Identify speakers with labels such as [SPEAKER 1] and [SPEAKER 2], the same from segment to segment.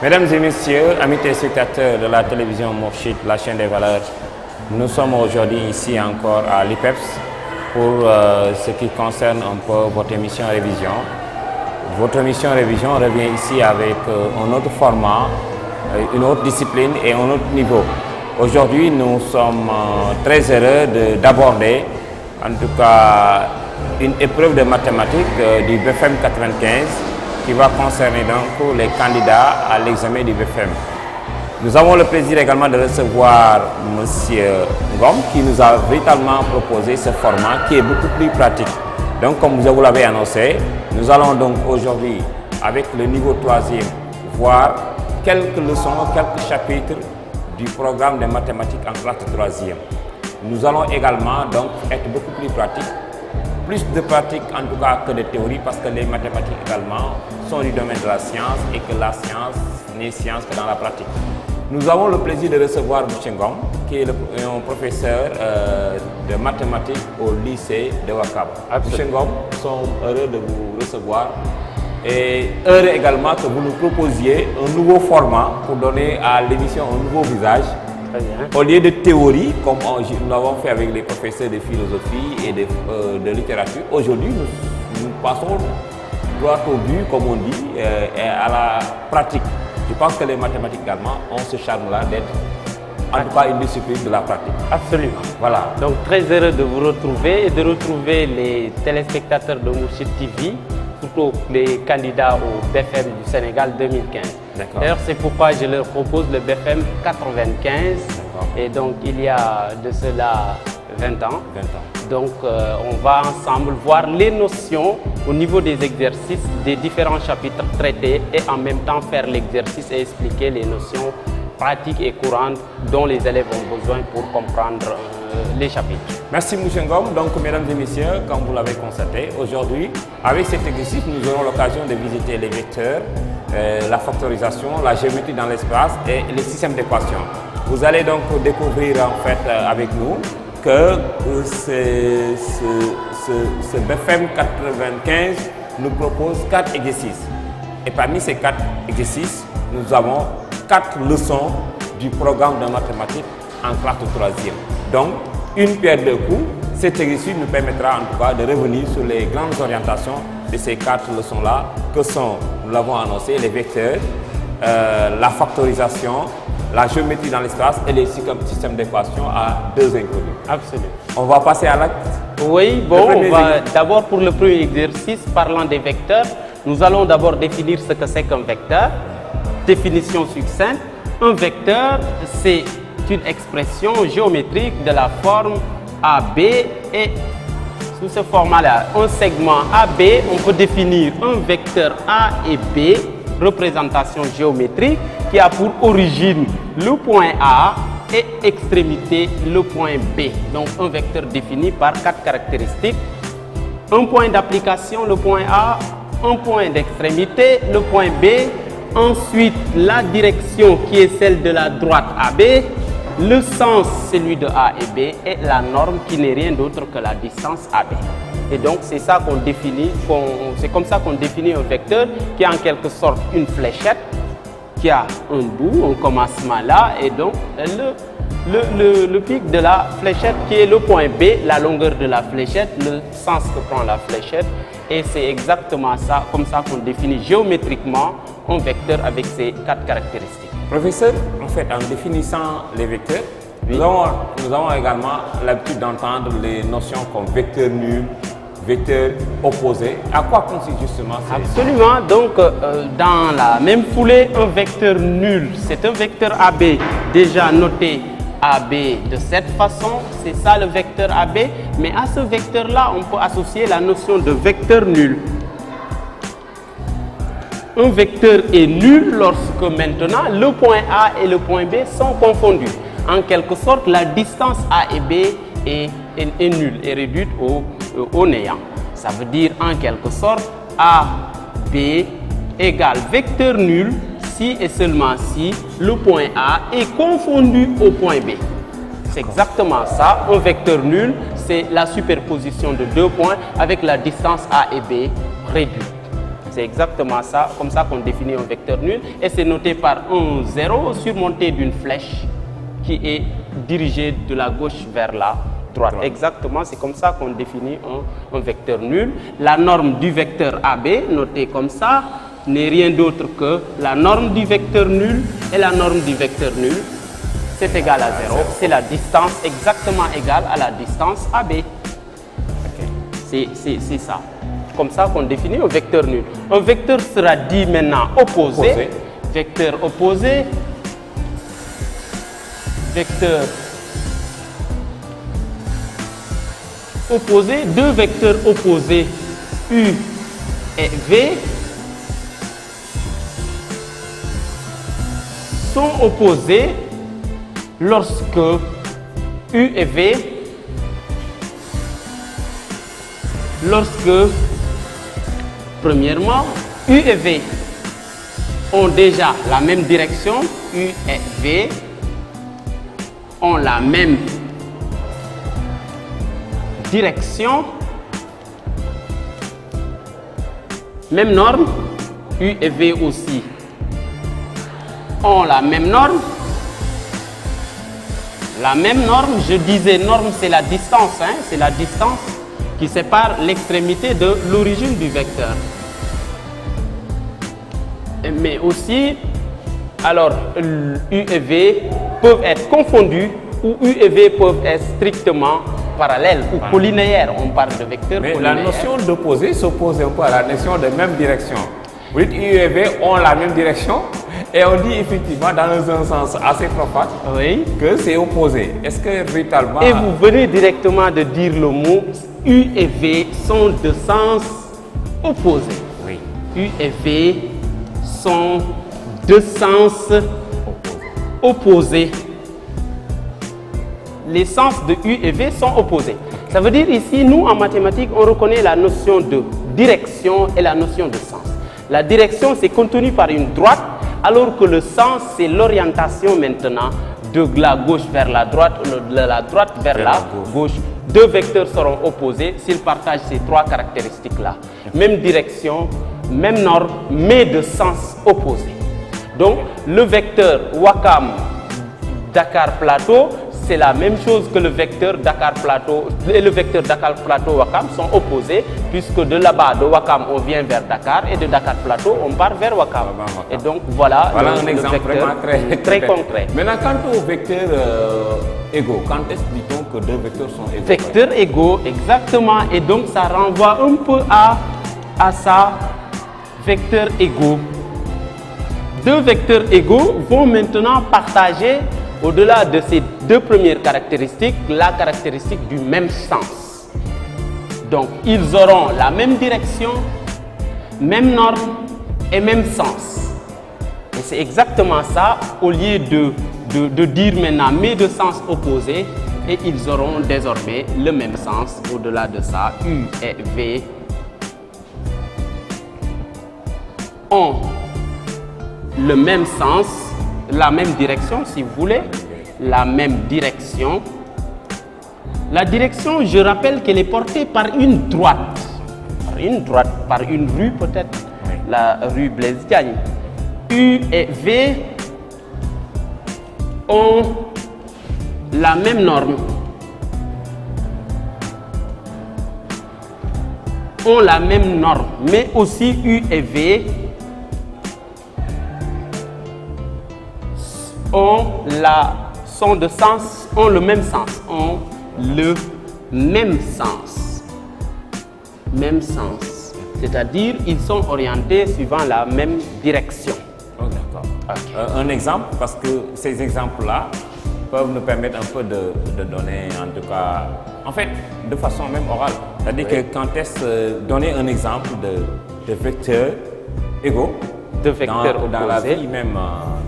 [SPEAKER 1] Mesdames et messieurs, amis téléspectateurs de la télévision Mourchid, la chaîne des valeurs, nous sommes aujourd'hui ici encore à l'IPEPS pour ce qui concerne un peu votre émission Révision. Votre émission Révision revient ici avec un autre format, une autre discipline et un autre niveau. Aujourd'hui, nous sommes très heureux d'aborder, en tout cas, une épreuve de mathématiques du BFM 95 qui va concerner donc les candidats à l'examen du BFM. Nous avons le plaisir également de recevoir M. Ngom qui nous a véritablement proposé ce format qui est beaucoup plus pratique. Donc, comme vous l'avez annoncé, nous allons donc aujourd'hui, avec le niveau 3e, voir quelques leçons, quelques chapitres du programme de mathématiques en classe de 3e. Nous allons également donc être beaucoup plus pratiques, plus de pratique en tout cas que de théorie, parce que les mathématiques également sont du domaine de la science et que la science n'est science que dans la pratique. Nous avons le plaisir de recevoir M. Ngom, qui est un professeur de mathématiques au lycée de Ouakam. M. Ngom, nous sommes heureux de vous recevoir et heureux également que vous nous proposiez un nouveau format pour donner à l'émission un nouveau visage. Au lieu de théorie, comme nous l'avons fait avec les professeurs de philosophie et de littérature, aujourd'hui nous passons droit au but, comme on dit, à la pratique. Je pense que les mathématiques également ont ce charme-là d'être en tout cas une discipline de la pratique.
[SPEAKER 2] Absolument.
[SPEAKER 1] Voilà.
[SPEAKER 2] Donc très heureux de vous retrouver et de retrouver les téléspectateurs de Mourchid TV, surtout les candidats au BFM du Sénégal 2015. D'ailleurs, c'est pourquoi je leur propose le BFM 95. Et donc, il y a de cela 20 ans. Donc, on va ensemble voir les notions au niveau des exercices des différents chapitres traités et en même temps faire l'exercice et expliquer les notions pratiques et courantes dont les élèves ont besoin pour comprendre les chapitres.
[SPEAKER 1] Merci M. Ngom. Donc, mesdames et messieurs, comme vous l'avez constaté, aujourd'hui, avec cet exercice, nous aurons l'occasion de visiter les vecteurs, la factorisation, la géométrie dans l'espace et les systèmes d'équations. Vous allez donc découvrir en fait avec nous que ce BFM 95 nous propose 4 exercices. Et parmi ces 4 exercices, nous avons 4 leçons du programme de mathématiques en classe de 3e. Donc, une pierre deux coups, cet exercice nous permettra en tout cas de revenir sur les grandes orientations de ces 4 leçons-là, que sont, nous l'avons annoncé, les vecteurs, la factorisation, la géométrie dans l'espace et les systèmes d'équations à 2 inconnus.
[SPEAKER 2] Absolument.
[SPEAKER 1] On va passer à l'acte.
[SPEAKER 2] Oui, bon, on va d'abord pour le premier exercice, parlant des vecteurs, nous allons d'abord définir ce que c'est qu'un vecteur. Définition succincte. Un vecteur, c'est une expression géométrique de la forme AB et sous ce format-là, un segment AB, on peut définir un vecteur A et B, représentation géométrique, qui a pour origine le point A et extrémité le point B. Donc un vecteur défini par 4 caractéristiques. Un point d'application, le point A, un point d'extrémité, le point B, ensuite la direction qui est celle de la droite AB, le sens celui de A et B et la norme qui n'est rien d'autre que la distance AB. Et donc c'est ça qu'on définit, c'est comme ça qu'on définit un vecteur qui est en quelque sorte une fléchette qui a un bout, un commencement là, et donc le pic de la fléchette qui est le point B, la longueur de la fléchette, le sens que prend la fléchette, et c'est exactement ça, comme ça qu'on définit géométriquement un vecteur avec ces 4 caractéristiques.
[SPEAKER 1] Professeur, en fait, en définissant les vecteurs, oui, nous avons également l'habitude d'entendre les notions comme vecteur nul, vecteur opposé. À quoi consiste justement ces...
[SPEAKER 2] Absolument. Donc, dans la même foulée, un vecteur nul, c'est un vecteur AB déjà noté AB de cette façon. C'est ça le vecteur AB. Mais à ce vecteur-là, on peut associer la notion de vecteur nul. Un vecteur est nul lorsque maintenant le point A et le point B sont confondus. En quelque sorte, la distance A et B est nulle, est réduite au néant. Ça veut dire en quelque sorte A, B égale vecteur nul si et seulement si le point A est confondu au point B. C'est exactement ça. Un vecteur nul, c'est la superposition de 2 points avec la distance A et B réduite. C'est exactement ça, comme ça qu'on définit un vecteur nul. Et c'est noté par un 0 surmonté d'une flèche qui est dirigée de la gauche vers la droite. Exactement, c'est comme ça qu'on définit un vecteur nul. La norme du vecteur AB, notée comme ça, n'est rien d'autre que la norme du vecteur nul et la norme du vecteur nul. C'est égal à 0. C'est la distance exactement égale à la distance AB. C'est ça. Comme ça qu'on définit un vecteur nul. Un vecteur sera dit maintenant opposé. Vecteur opposé. Vecteur opposé. Deux vecteurs opposés U et V sont opposés lorsque U et V, lorsque, premièrement, U et V ont déjà la même direction, U et V ont la même direction, même norme, U et V aussi ont la même norme. La même norme, je disais norme c'est la distance, hein, c'est la distance qui sépare l'extrémité de l'origine du vecteur. Mais aussi, alors U et V peuvent être confondus ou U et V peuvent être strictement parallèles ou collinéaires. On parle de vecteurs collinéaires.
[SPEAKER 1] Mais la notion d'opposé s'oppose un peu à la notion de même direction. Vous dites U et V ont la même direction et on dit effectivement dans un sens assez profane que c'est opposé. Est-ce que véritablement...
[SPEAKER 2] Et vous venez directement de dire le mot U et V sont de sens opposés.
[SPEAKER 1] Oui.
[SPEAKER 2] U et V sont de sens opposés. Les sens de U et V sont opposés. Ça veut dire ici, nous en mathématiques, on reconnaît la notion de direction et la notion de sens. La direction, c'est contenu par une droite, alors que le sens, c'est l'orientation maintenant de la gauche vers la droite, de la droite vers la gauche. Deux vecteurs seront opposés s'ils partagent ces trois caractéristiques-là. Même direction, même norme, mais de sens opposé. Donc, le vecteur Wakam-Dakar-Plateau, c'est la même chose que le vecteur Dakar-Plateau et le vecteur Dakar-Plateau-Wakam sont opposés, puisque de là-bas, de Wakam, on vient vers Dakar et de Dakar-Plateau, on part vers Wakam. Et donc, voilà
[SPEAKER 1] un exemple
[SPEAKER 2] vecteur très concret.
[SPEAKER 1] Maintenant, quant aux vecteurs égaux, quand est-ce dit-on que deux vecteurs sont égaux?
[SPEAKER 2] Vecteurs égaux, exactement. Et donc, ça renvoie un peu à ça, vecteurs égaux. Deux vecteurs égaux vont maintenant partager, au-delà de ces deux premières caractéristiques, la caractéristique du même sens. Donc, ils auront la même direction, même norme et même sens. Et c'est exactement ça, au lieu de dire maintenant mais de sens opposés, et ils auront désormais le même sens. Au-delà de ça, U et V ont le même sens, la même direction si vous voulez, la même direction. La direction, je rappelle qu'elle est portée par une droite. Par une rue peut-être, la rue Blaise Diagne. U et V ont la même norme. Ont la même norme, mais aussi U et V ont le même sens, même sens. C'est-à-dire, ils sont orientés suivant la même direction.
[SPEAKER 1] Oh, d'accord. Un exemple, parce que ces exemples-là peuvent nous permettre un peu de donner, en tout cas, en fait, de façon même orale. C'est-à-dire que quand est-ce donner un exemple de vecteurs égaux
[SPEAKER 2] de vecteurs
[SPEAKER 1] dans la vie même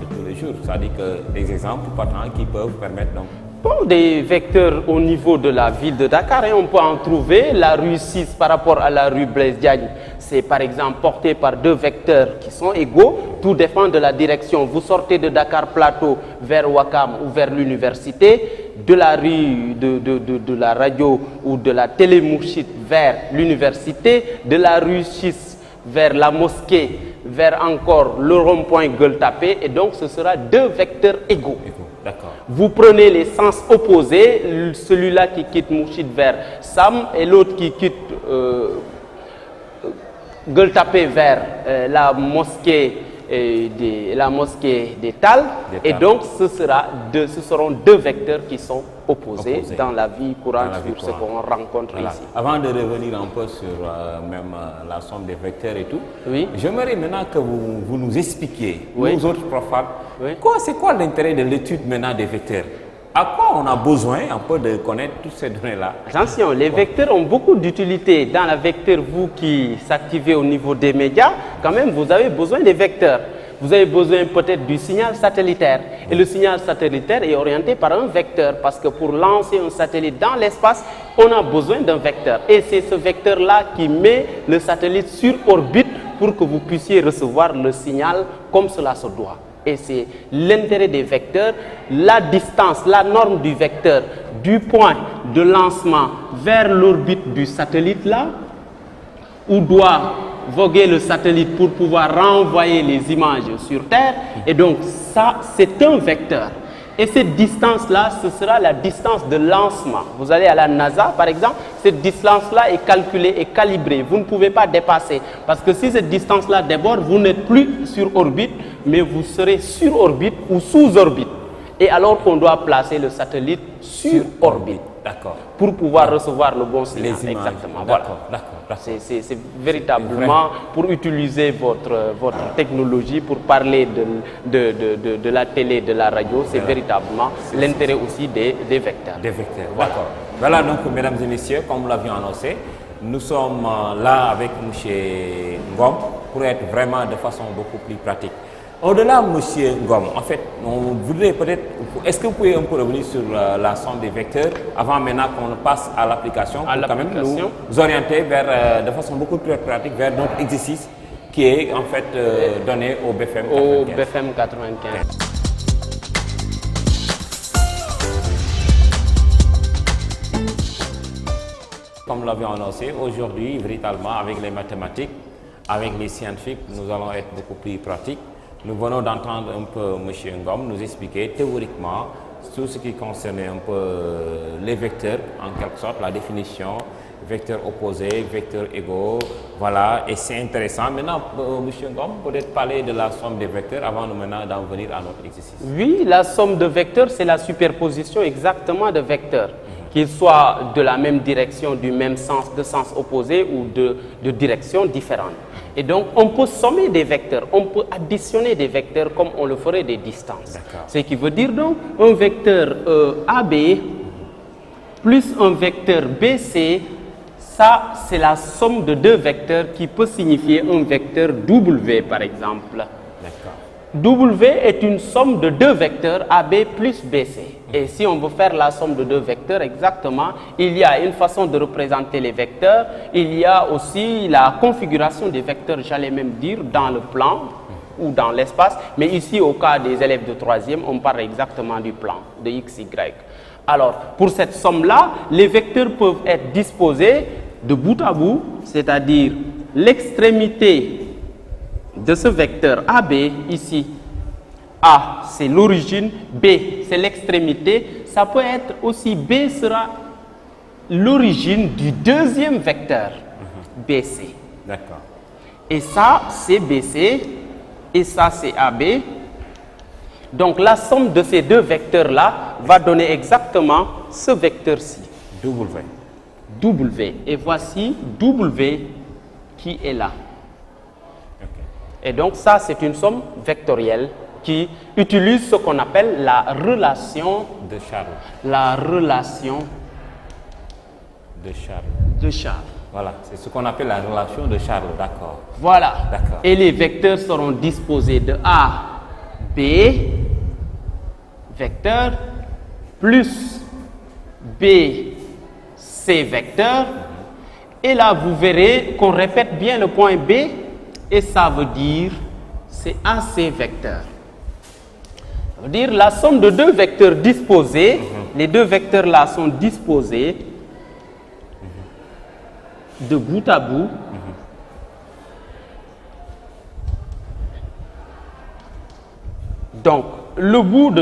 [SPEAKER 1] de tous les jours. C'est-à-dire que des exemples partants qui peuvent permettre donc...
[SPEAKER 2] Bon, des vecteurs au niveau de la ville de Dakar, et on peut en trouver. La rue 6 par rapport à la rue Blaise Diagne, c'est par exemple porté par deux vecteurs qui sont égaux. Tout dépend de la direction. Vous sortez de Dakar Plateau vers Wakam ou vers l'université, de la rue de la radio ou de la télé Mourchid vers l'université, de la rue 6 vers la mosquée, vers encore le rond-point Gueule-Tapée, et donc ce sera deux vecteurs égaux.
[SPEAKER 1] D'accord.
[SPEAKER 2] Vous prenez les sens opposés, celui-là qui quitte Mourchid vers Sam et l'autre qui quitte Gueule-Tapée vers la mosquée des Tal. Et donc ce seront deux vecteurs qui sont opposés dans la vie courante, sur ce qu'on rencontre ici.
[SPEAKER 1] Avant de revenir un peu sur la somme des vecteurs et tout, j'aimerais maintenant que vous nous expliquiez, nous autres profanes, c'est quoi l'intérêt de l'étude maintenant des vecteurs? À quoi on a besoin un peu de connaître toutes ces données-là?
[SPEAKER 2] Attention, les vecteurs ont beaucoup d'utilité. Dans la vecteur, vous qui s'activez au niveau des médias, quand même, vous avez besoin des vecteurs. Vous avez besoin peut-être du signal satellitaire. Et le signal satellitaire est orienté par un vecteur, parce que pour lancer un satellite dans l'espace, on a besoin d'un vecteur. Et c'est ce vecteur-là qui met le satellite sur orbite pour que vous puissiez recevoir le signal comme cela se doit. Et c'est l'intérêt des vecteurs, la distance, la norme du vecteur du point de lancement vers l'orbite du satellite là, où doit voguer le satellite pour pouvoir renvoyer les images sur Terre. Et donc ça, c'est un vecteur. Et cette distance-là, ce sera la distance de lancement. Vous allez à la NASA, par exemple, cette distance-là est calculée et calibrée. Vous ne pouvez pas dépasser. Parce que si cette distance-là déborde, vous n'êtes plus sur orbite, mais vous serez sur orbite ou sous orbite. Et alors qu'on doit placer le satellite sur orbite.
[SPEAKER 1] D'accord.
[SPEAKER 2] Pour pouvoir recevoir le bon signal.
[SPEAKER 1] Les images.
[SPEAKER 2] Exactement. Voilà. C'est véritablement pour utiliser votre technologie, pour parler de la télé, de la radio, c'est véritablement l'intérêt aussi des vecteurs.
[SPEAKER 1] Des vecteurs, d'accord. Voilà donc, mesdames et messieurs, comme nous l'avions annoncé, nous sommes là avec M. Ngom pour être vraiment de façon beaucoup plus pratique. Au-delà, M. Ngom, en fait, on voudrait peut-être, est-ce que vous pouvez un peu revenir sur la somme des vecteurs avant maintenant qu'on passe à l'application pour quand même nous orienter vers, de façon beaucoup plus pratique vers notre exercice qui est en fait donné au BFM 95.
[SPEAKER 2] Au BFM 95.
[SPEAKER 1] Comme nous l'avions annoncé, aujourd'hui, véritablement, avec les mathématiques, avec les scientifiques, nous allons être beaucoup plus pratiques. Nous venons d'entendre un peu M. Ngom nous expliquer théoriquement tout ce qui concernait un peu les vecteurs, en quelque sorte, la définition, vecteurs opposés, vecteurs égaux, voilà, et c'est intéressant. Maintenant, M. Ngom, peut-être parler de la somme des vecteurs avant maintenant d'en venir à notre exercice.
[SPEAKER 2] Oui, la somme de vecteurs, c'est la superposition exactement de vecteurs, qu'ils soient de la même direction, du même sens, de sens opposé ou de directions différentes. Et donc, on peut sommer des vecteurs, on peut additionner des vecteurs comme on le ferait des distances. Ce qui veut dire donc un vecteur AB plus un vecteur BC, ça c'est la somme de deux vecteurs qui peut signifier un vecteur W par exemple. W est une somme de deux vecteurs AB plus BC. Et si on veut faire la somme de deux vecteurs exactement, il y a une façon de représenter les vecteurs. Il y a aussi la configuration des vecteurs, j'allais même dire, dans le plan ou dans l'espace. Mais ici, au cas des élèves de troisième, on parle exactement du plan, de x, y. Alors, pour cette somme-là, les vecteurs peuvent être disposés de bout à bout, c'est-à-dire l'extrémité de ce vecteur AB ici. A, c'est l'origine, B, c'est l'extrémité. Ça peut être aussi, B sera l'origine du deuxième vecteur, BC.
[SPEAKER 1] D'accord.
[SPEAKER 2] Et ça, c'est BC, et ça, c'est AB. Donc, la somme de ces deux vecteurs-là va donner exactement ce vecteur-ci.
[SPEAKER 1] W.
[SPEAKER 2] W. Et voici W qui est là. Et donc, ça, c'est une somme vectorielle qui utilise ce qu'on appelle la relation
[SPEAKER 1] de Charles.
[SPEAKER 2] La relation
[SPEAKER 1] de Charles.
[SPEAKER 2] De Charles.
[SPEAKER 1] Voilà, c'est ce qu'on appelle la relation de Charles, d'accord.
[SPEAKER 2] Voilà.
[SPEAKER 1] D'accord.
[SPEAKER 2] Et les vecteurs seront disposés de A, B, vecteur, plus B, C, vecteur. Et là, vous verrez qu'on répète bien le point B, et ça veut dire c'est AC vecteur. Ça veut dire la somme de deux vecteurs disposés, les deux vecteurs là sont disposés de bout à bout Donc, le bout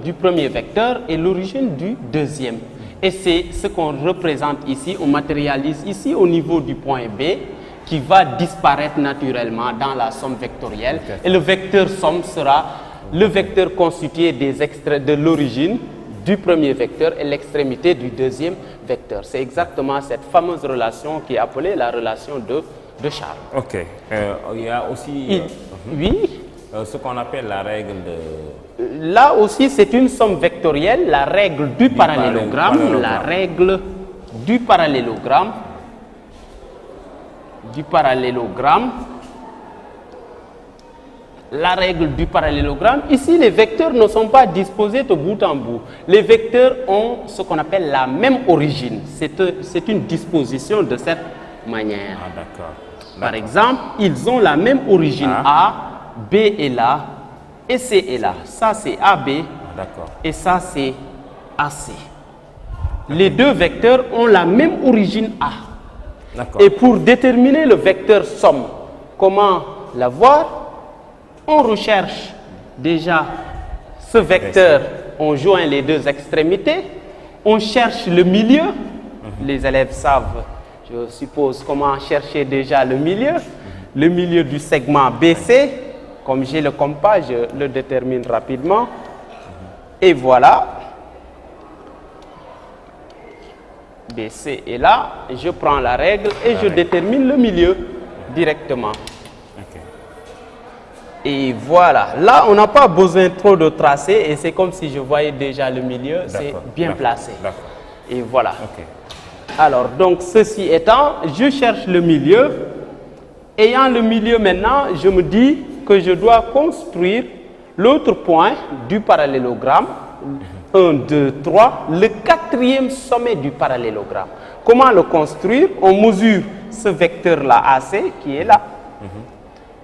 [SPEAKER 2] du premier vecteur est l'origine du deuxième. Et c'est ce qu'on représente ici, on matérialise ici au niveau du point B, qui va disparaître naturellement dans la somme vectorielle. Et le vecteur somme sera le vecteur constitué des extraits de l'origine du premier vecteur et l'extrémité du deuxième vecteur. C'est exactement cette fameuse relation qui est appelée la relation de Charles.
[SPEAKER 1] Ok. Il y a aussi
[SPEAKER 2] oui.
[SPEAKER 1] Ce qu'on appelle la règle de...
[SPEAKER 2] Là aussi, c'est une somme vectorielle, la règle du parallélogramme. La règle du parallélogramme. La règle du parallélogramme. Ici, les vecteurs ne sont pas disposés de bout en bout. Les vecteurs ont ce qu'on appelle la même origine. C'est une disposition de cette manière.
[SPEAKER 1] Ah, d'accord.
[SPEAKER 2] Par exemple, ils ont la même origine A, B est là et C est là. Ça, c'est AB et ça, c'est AC. Les deux vecteurs ont la même origine A. Et pour déterminer le vecteur somme, comment l'avoir? On recherche déjà ce vecteur, on joint les deux extrémités, on cherche le milieu. Les élèves savent, je suppose, comment chercher déjà le milieu du segment BC. Comme j'ai le compas, je le détermine rapidement. Et voilà. BC est là, je prends la règle et je détermine le milieu directement. Et voilà, là on n'a pas besoin trop de tracé et c'est comme si je voyais déjà le milieu, c'est bien placé. Et voilà. Alors donc ceci étant, je cherche le milieu. Ayant le milieu maintenant, je me dis que je dois construire l'autre point du parallélogramme. 1, 2, 3, le quatrième sommet du parallélogramme. Comment le construire? On mesure ce vecteur-là AC qui est là,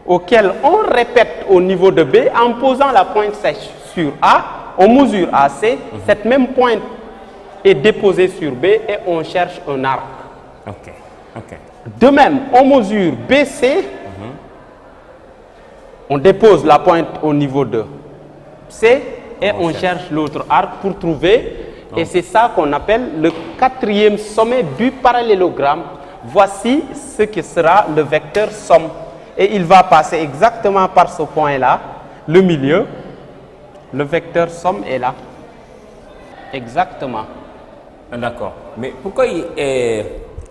[SPEAKER 2] auquel on répète au niveau de B en posant la pointe sèche sur A. On mesure AC, cette même pointe est déposée sur B et on cherche un arc. De même, on mesure BC, on dépose la pointe au niveau de C et on cherche l'autre arc pour trouver, et c'est ça qu'on appelle le quatrième sommet du parallélogramme. Voici ce qui sera le vecteur somme. Et il va passer exactement par ce point-là, le milieu. Le vecteur somme est là. Exactement.
[SPEAKER 1] D'accord. Mais pourquoi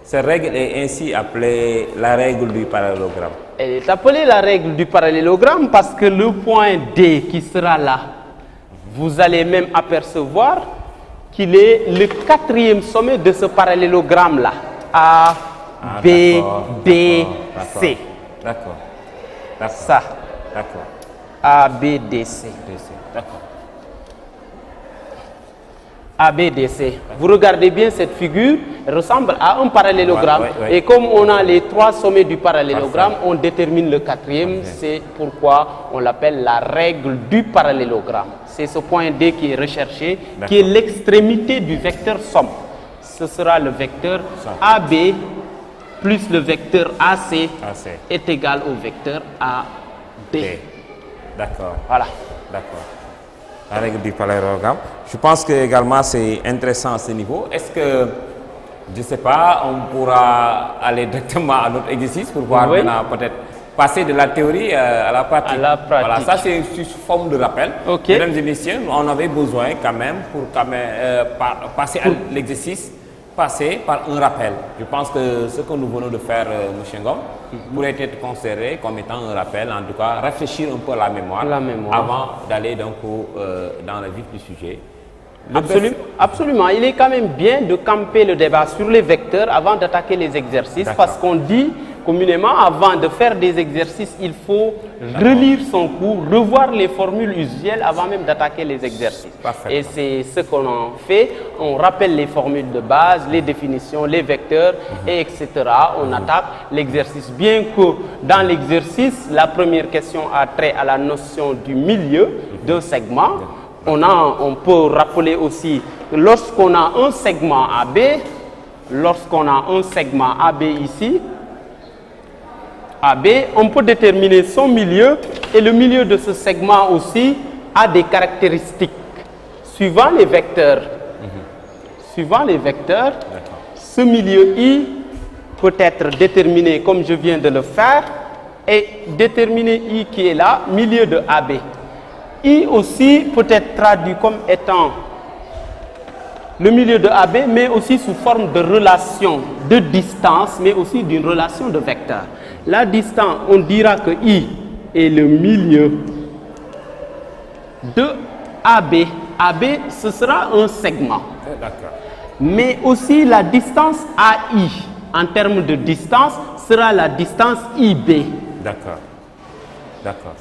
[SPEAKER 1] cette règle est ainsi appelée la règle du parallélogramme?
[SPEAKER 2] Elle est appelée la règle du parallélogramme parce que le point D qui sera là, vous allez même apercevoir qu'il est le quatrième sommet de ce parallélogramme-là. A, B, D, C.
[SPEAKER 1] D'accord.
[SPEAKER 2] Ça.
[SPEAKER 1] D'accord.
[SPEAKER 2] A, B, D, C.
[SPEAKER 1] D'accord.
[SPEAKER 2] A, B, D, C. Vous regardez bien cette figure, elle ressemble à un parallélogramme. Et comme on a les trois sommets du parallélogramme, on détermine le quatrième. C'est pourquoi on l'appelle la règle du parallélogramme. C'est ce point D qui est recherché, qui est l'extrémité du vecteur somme. Ce sera le vecteur AB plus le vecteur AC est égal au vecteur AD.
[SPEAKER 1] D'accord.
[SPEAKER 2] Voilà.
[SPEAKER 1] D'accord. La règle du parallélogramme. Je pense que également c'est intéressant à ce niveau. Est-ce que, je ne sais pas, on pourra aller directement à notre exercice pour voir maintenant peut-être passer de la théorie à la pratique. Voilà, ça c'est une forme de rappel. Mesdames et messieurs, on avait besoin quand même pour passer à l'exercice, passer par un rappel. Je pense que ce que nous venons de faire, M. Ngom, pourrait être considéré comme étant un rappel, en tout cas réfléchir un peu à la mémoire, avant d'aller donc dans le vif du sujet.
[SPEAKER 2] Absolument. Il est quand même bien de camper le débat sur les vecteurs avant d'attaquer les exercices, parce qu'on dit communément, avant de faire des exercices, il faut relire son cours, revoir les formules usuelles avant même d'attaquer les exercices. Et c'est ce qu'on en fait. On rappelle les formules de base, les définitions, les vecteurs, et etc. On attaque l'exercice. Bien que dans l'exercice, la première question a trait à la notion du milieu d'un segment. On peut rappeler aussi que lorsqu'on a un segment AB, ici, AB, on peut déterminer son milieu et le milieu de ce segment aussi a des caractéristiques. Suivant les vecteurs, ce milieu I peut être déterminé comme je viens de le faire et déterminer I qui est là, milieu de AB. I aussi peut être traduit comme étant le milieu de AB, mais aussi sous forme de relation de distance, mais aussi d'une relation de vecteurs. La distance, on dira que I est le milieu de AB. AB, ce sera un segment. Mais aussi la distance AI, en termes de distance, sera la distance IB.
[SPEAKER 1] D'accord. D'accord.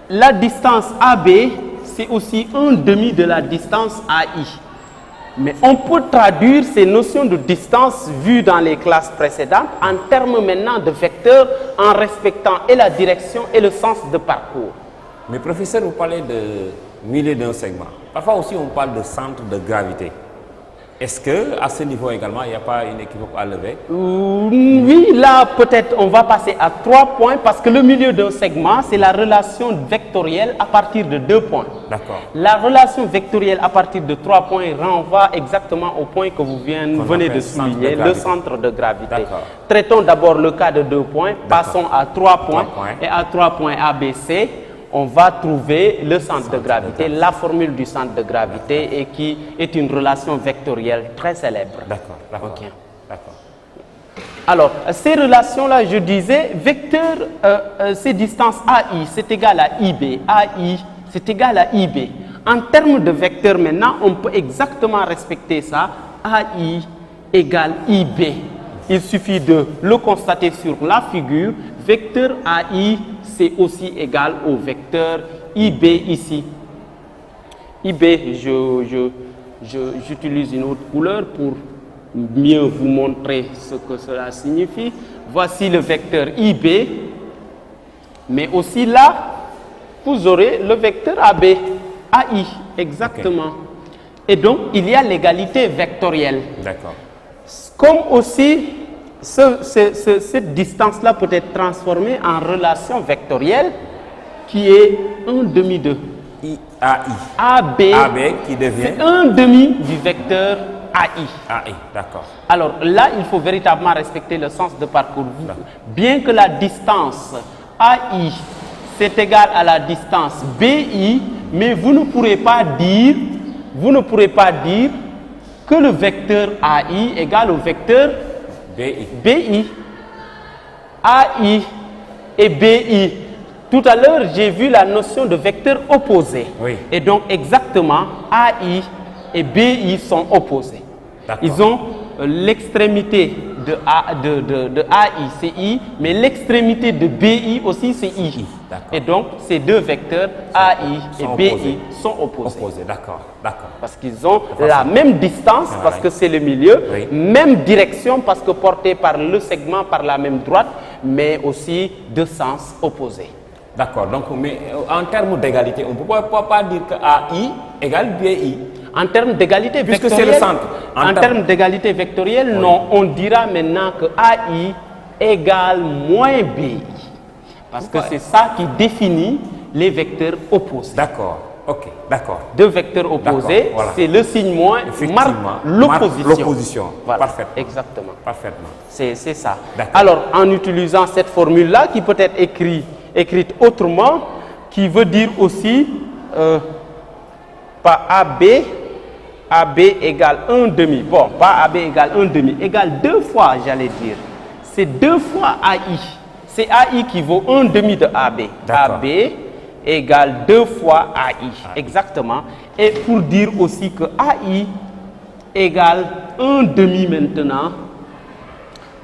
[SPEAKER 2] La distance AB, c'est aussi un demi de la distance AI. Mais on peut traduire ces notions de distance vues dans les classes précédentes en termes maintenant de vecteurs en respectant et la direction et le sens de parcours.
[SPEAKER 1] Mais professeur, vous parlez de milieu d'un segment. Parfois aussi on parle de centre de gravité. Est-ce qu'à ce niveau également, il n'y a pas une équivoque à lever?
[SPEAKER 2] Oui, là peut-être on va passer à 3 points parce que le milieu d'un segment, c'est la relation vectorielle à partir de 2 points.
[SPEAKER 1] D'accord.
[SPEAKER 2] La relation vectorielle à partir de 3 points renvoie exactement au point que vous venez de souligner, le centre de gravité. Traitons d'abord le cas de 2 points, passons à 3 points et à 3 points ABC. On va trouver le centre de gravité, la formule du centre de gravité et qui est une relation vectorielle très célèbre.
[SPEAKER 1] D'accord, d'accord.
[SPEAKER 2] Okay.
[SPEAKER 1] D'accord.
[SPEAKER 2] Alors, ces relations-là, je disais, vecteur, ces distances AI, c'est égal à IB. AI, c'est égal à IB. En termes de vecteurs, maintenant, on peut exactement respecter ça. AI égale IB. Il suffit de le constater sur la figure. Vecteur AI, c'est aussi égal au vecteur IB ici. IB, j'utilise une autre couleur pour mieux vous montrer ce que cela signifie. Voici le vecteur IB, mais aussi là, vous aurez le vecteur AB, AI, exactement. Okay. Et donc, il y a l'égalité vectorielle.
[SPEAKER 1] D'accord.
[SPEAKER 2] Comme aussi, cette distance-là peut être transformée en relation vectorielle qui est un demi de AB
[SPEAKER 1] qui devient
[SPEAKER 2] un demi du vecteur AI.
[SPEAKER 1] D'accord.
[SPEAKER 2] Alors là, il faut véritablement respecter le sens de parcours. Bien que la distance AI c'est égal à la distance BI, mais vous ne pourrez pas dire que le vecteur AI est égal au vecteur BI. AI et BI. Tout à l'heure, j'ai vu la notion de vecteur opposé.
[SPEAKER 1] Oui.
[SPEAKER 2] Et donc, exactement, AI et BI sont opposés. Ils ont l'extrémité de AI, c'est I, mais l'extrémité de BI aussi, c'est I. Et donc, ces deux vecteurs, AI et BI, sont opposés.
[SPEAKER 1] D'accord, d'accord.
[SPEAKER 2] Parce qu'ils ont la même distance, parce que c'est le milieu, même direction, parce que porté par le segment, par la même droite, mais aussi deux sens opposés.
[SPEAKER 1] D'accord, donc mais en termes d'égalité, on ne peut pas dire que AI égale BI.
[SPEAKER 2] En termes d'égalité vectorielle,
[SPEAKER 1] puisque c'est le centre.
[SPEAKER 2] En termes d'égalité vectorielle, non, on dira maintenant que AI égale moins BI. Parce que c'est ça qui définit les vecteurs opposés.
[SPEAKER 1] D'accord, ok, d'accord.
[SPEAKER 2] Deux vecteurs opposés, c'est le signe moins marque l'opposition. Voilà, parfaitement. Exactement.
[SPEAKER 1] Parfaitement.
[SPEAKER 2] C'est ça. Alors, en utilisant cette formule-là, qui peut être écrite autrement, qui veut dire aussi pas AB égale 1 demi. Bon, pas AB égale 1 demi, égale 2 fois, j'allais dire. C'est 2 fois AI. C'est AI qui vaut 1 demi de AB. AB égale 2 fois AI. Exactement. Et pour dire aussi que AI égale 1 demi maintenant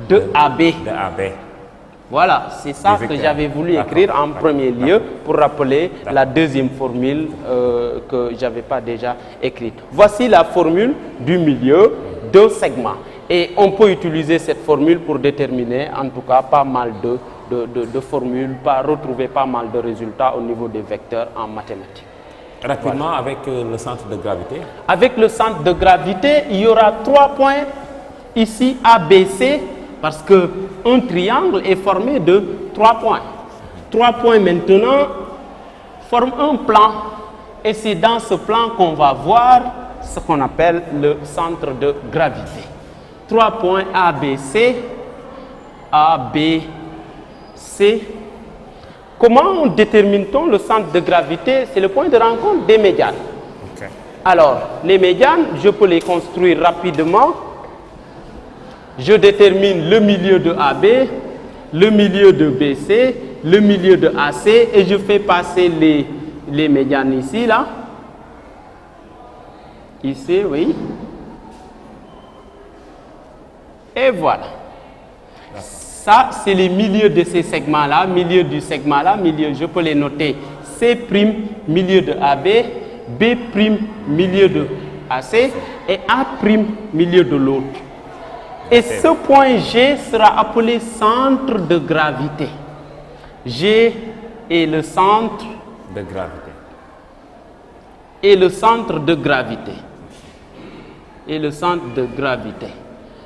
[SPEAKER 2] de AB. Voilà, c'est ça que j'avais voulu écrire en premier lieu pour rappeler la deuxième formule que je n'avais pas déjà écrite. Voici la formule du milieu de segment. Et on peut utiliser cette formule pour déterminer en tout cas pas mal de formules, retrouver pas mal de résultats au niveau des vecteurs en mathématiques.
[SPEAKER 1] Rapidement, voilà. Avec le centre de gravité. Avec
[SPEAKER 2] le centre de gravité, il y aura 3 points ici ABC. Parce qu'un triangle est formé de 3 points. 3 points maintenant forment un plan. Et c'est dans ce plan qu'on va voir ce qu'on appelle le centre de gravité. 3 points A, B, C. A, B, C. Comment détermine-t-on le centre de gravité? C'est le point de rencontre des médianes.
[SPEAKER 1] Okay.
[SPEAKER 2] Alors, les médianes, je peux les construire rapidement. Je détermine le milieu de AB, le milieu de BC, le milieu de AC et je fais passer les médianes ici, là. Ici, oui. Et voilà. Ça, c'est les milieux de ces segments-là, milieu du segment-là, milieu, je peux les noter. C', milieu de AB, B', milieu de AC et A', milieu de l'autre. Et ce point G sera appelé centre de gravité. G est le centre
[SPEAKER 1] de gravité.
[SPEAKER 2] Et le centre de gravité. Et le centre de gravité.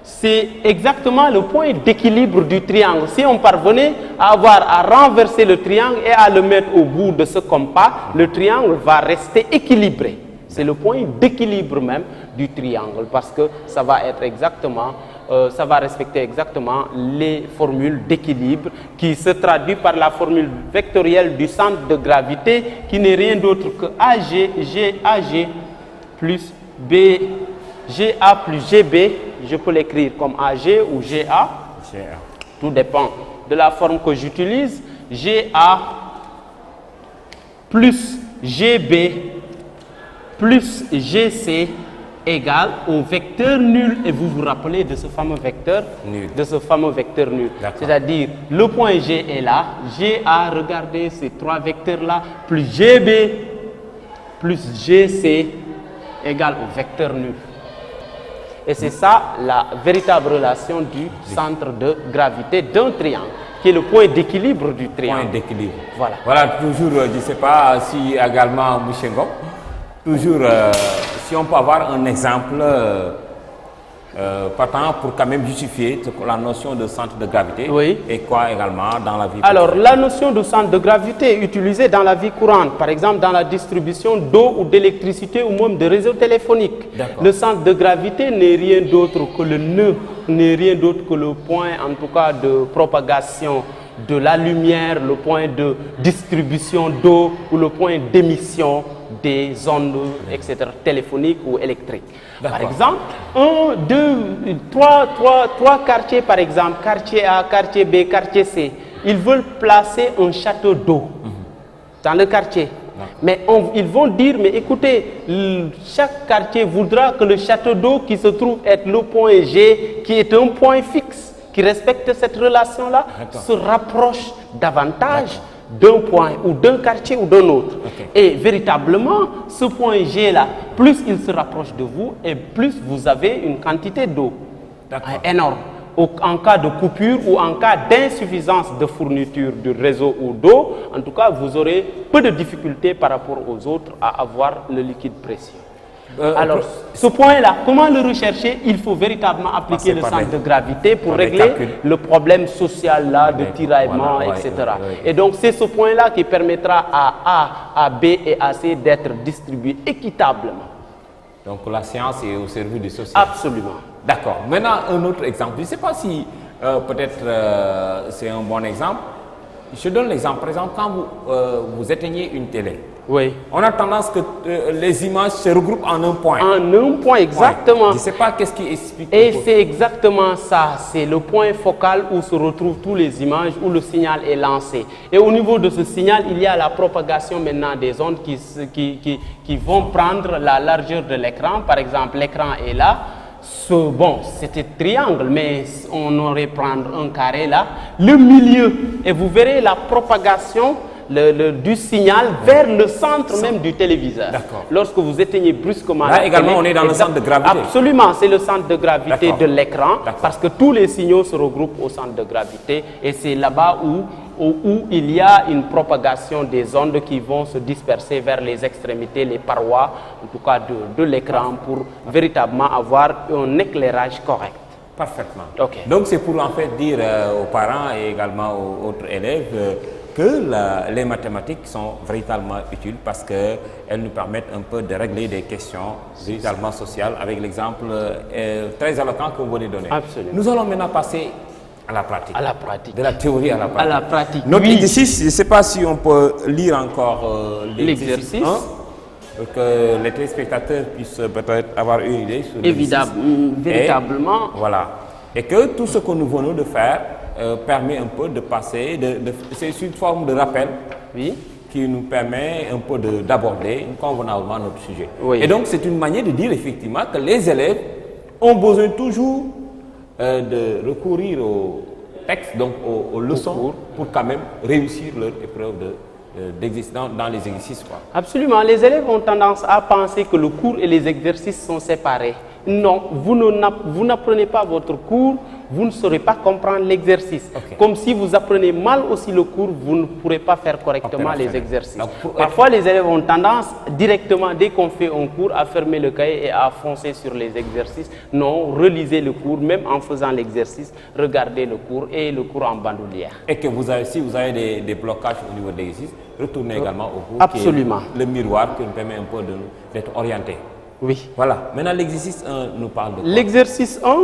[SPEAKER 2] C'est exactement le point d'équilibre du triangle. Si on parvenait à avoir à renverser le triangle et à le mettre au bout de ce compas, le triangle va rester équilibré. C'est le point d'équilibre même du triangle parce que ça va être exactement, ça va respecter exactement les formules d'équilibre qui se traduit par la formule vectorielle du centre de gravité qui n'est rien d'autre que AG, GAG plus B, GA plus GB. Je peux l'écrire comme AG ou GA. Tout dépend de la forme que j'utilise. GA plus GB plus GC égale au vecteur nul. Et vous vous rappelez de ce fameux vecteur nul. C'est-à-dire, le point G est là. GA, regardez ces 3 vecteurs-là, plus GB plus GC égale au vecteur nul. Et c'est ça la véritable relation du centre de gravité d'un triangle, qui est le point d'équilibre du triangle.
[SPEAKER 1] Point d'équilibre.
[SPEAKER 2] Voilà.
[SPEAKER 1] Voilà, toujours, je ne sais pas si également Mouchengo, toujours, si on peut avoir un exemple partant pour quand même justifier la notion de centre de gravité.
[SPEAKER 2] Oui.
[SPEAKER 1] Et quoi également dans la vie.
[SPEAKER 2] Alors, la notion de centre de gravité est utilisée dans la vie courante, par exemple dans la distribution d'eau ou d'électricité ou même de réseaux téléphoniques. Le centre de gravité n'est rien d'autre que le nœud, n'est rien d'autre que le point, en tout cas, de propagation de la lumière, le point de distribution d'eau ou le point d'émission des ondes, etc., téléphoniques ou électriques. Par exemple, 1, 2, 3 quartiers, par exemple, quartier A, quartier B, quartier C, ils veulent placer un château d'eau dans le quartier. Mais ils vont dire, mais écoutez, chaque quartier voudra que le château d'eau qui se trouve être le point G, qui est un point fixe, qui respecte cette relation-là, se rapproche davantage d'un point ou d'un quartier ou d'un autre. Et véritablement, ce point G-là, plus il se rapproche de vous et plus vous avez une quantité d'eau énorme. En cas de coupure ou en cas d'insuffisance de fourniture de réseau ou d'eau, en tout cas, vous aurez peu de difficultés par rapport aux autres à avoir le liquide précieux. Alors, ce point-là, comment le rechercher? Il faut véritablement appliquer le centre de gravité pour régler le problème social là, de tiraillement, etc. Et donc, c'est ce point-là qui permettra à A, à B et à C d'être distribués équitablement.
[SPEAKER 1] Donc, la science est au service du social.
[SPEAKER 2] Absolument.
[SPEAKER 1] D'accord. Maintenant, un autre exemple. Je ne sais pas si peut-être c'est un bon exemple. Je donne l'exemple. Par exemple, quand vous éteignez une télé, on a tendance que les images se regroupent en un point.
[SPEAKER 2] En un point, exactement.
[SPEAKER 1] Je ne sais pas qu'est-ce qui explique.
[SPEAKER 2] Et c'est exactement ça. C'est le point focal où se retrouvent toutes les images, où le signal est lancé. Et au niveau de ce signal, il y a la propagation maintenant des ondes qui vont prendre la largeur de l'écran. Par exemple, l'écran est là. Bon, c'était triangle, mais on aurait prendre un carré là. Le milieu, et vous verrez la propagation du signal vers le centre même du téléviseur. Lorsque vous éteignez brusquement
[SPEAKER 1] là également, on est dans le centre de gravité.
[SPEAKER 2] Absolument, c'est le centre de gravité de l'écran, parce que tous les signaux se regroupent au centre de gravité, et c'est là-bas où il y a une propagation des ondes qui vont se disperser vers les extrémités, les parois, en tout cas de l'écran, pour véritablement avoir un éclairage correct.
[SPEAKER 1] Parfaitement. Donc c'est pour en fait dire aux parents et également aux autres élèves que les mathématiques sont véritablement utiles parce qu'elles nous permettent un peu de régler des questions véritablement sociales avec l'exemple très éloquent que vous venez de donner.
[SPEAKER 2] Absolument.
[SPEAKER 1] Nous allons maintenant passer à la pratique.
[SPEAKER 2] À la pratique.
[SPEAKER 1] De la théorie à la pratique.
[SPEAKER 2] À la pratique.
[SPEAKER 1] Notre
[SPEAKER 2] Oui.
[SPEAKER 1] exercice, je ne sais pas si on peut lire encore
[SPEAKER 2] L'exercice.
[SPEAKER 1] pour que les téléspectateurs puissent peut-être avoir une idée sur l'exercice.
[SPEAKER 2] Véritablement.
[SPEAKER 1] Et, voilà. Et que tout ce que nous venons de faire permet un peu de passer, c'est une forme de rappel
[SPEAKER 2] Oui.
[SPEAKER 1] qui nous permet un peu d'aborder convenablement notre sujet.
[SPEAKER 2] Oui.
[SPEAKER 1] Et donc c'est une manière de dire effectivement que les élèves ont besoin toujours de recourir aux textes, donc aux leçons, pour quand même réussir leur épreuve d'existence dans les exercices, quoi.
[SPEAKER 2] Absolument. Les élèves ont tendance à penser que le cours et les exercices sont séparés. Non, vous n'apprenez pas votre cours, vous ne saurez pas comprendre l'exercice.
[SPEAKER 1] Okay.
[SPEAKER 2] Comme si vous apprenez mal aussi le cours, vous ne pourrez pas faire correctement les exercices.
[SPEAKER 1] Donc,
[SPEAKER 2] parfois, les élèves ont tendance directement, dès qu'on fait un cours, à fermer le cahier et à foncer sur les exercices. Non, relisez le cours, même en faisant l'exercice, regardez le cours et le cours en bandoulière.
[SPEAKER 1] Et que si vous avez des blocages au niveau de l'exercice, retournez également au cours.
[SPEAKER 2] Absolument.
[SPEAKER 1] Qui est le miroir qui nous permet un peu d'être orienté.
[SPEAKER 2] Oui.
[SPEAKER 1] Voilà. Maintenant, l'exercice 1 nous parle de quoi?
[SPEAKER 2] L'exercice 1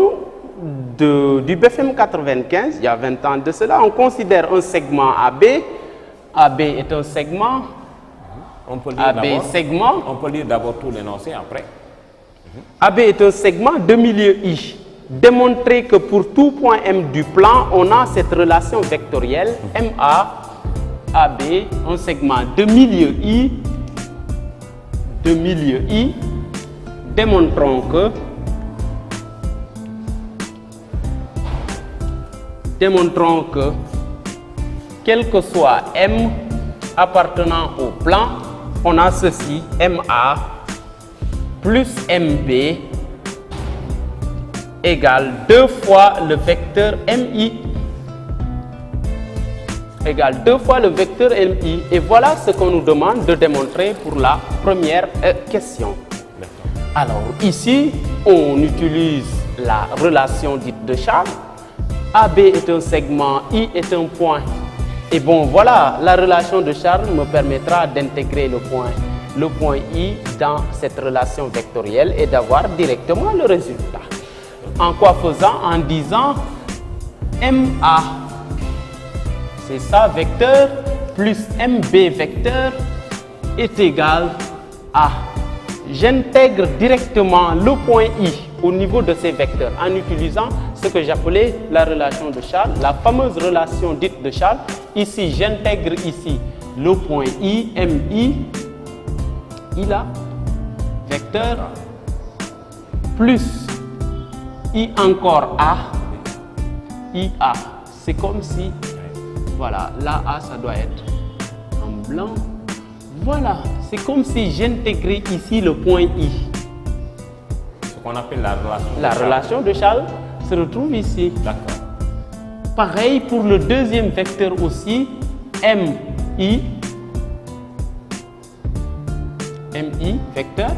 [SPEAKER 2] du BFM 95, il y a 20 ans de cela, on considère un segment AB. AB est un segment.
[SPEAKER 1] On peut lire
[SPEAKER 2] AB segment.
[SPEAKER 1] On peut lire d'abord tout l'énoncé après.
[SPEAKER 2] AB est un segment de milieu I. Démontrer que pour tout point M du plan, on a cette relation vectorielle MA, AB, un segment de milieu I. De milieu I. Démontrons que quel que soit M appartenant au plan, on a ceci, MA plus MB égale 2 fois le vecteur MI. Égale 2 fois le vecteur MI. Et voilà ce qu'on nous demande de démontrer pour la première question. Alors ici, on utilise la relation dite de Charles. AB est un segment, I est un point. Et bon, voilà, la relation de Charles me permettra d'intégrer le point I dans cette relation vectorielle et d'avoir directement le résultat. En quoi faisant? En disant MA, c'est ça, vecteur, plus MB vecteur est égal à. J'intègre directement le point I au niveau de ces vecteurs en utilisant ce que j'appelais la relation de Charles, la fameuse relation dite de Charles. Ici, j'intègre ici le point I, MI, I là, vecteur, plus I encore A, IA. C'est comme si, voilà, là A, ça doit être en blanc. Voilà, c'est comme si j'intégrais ici le point I.
[SPEAKER 1] Ce qu'on appelle la relation.
[SPEAKER 2] La relation de Charles se retrouve ici.
[SPEAKER 1] D'accord.
[SPEAKER 2] Pareil pour le deuxième vecteur aussi, MI. MI vecteur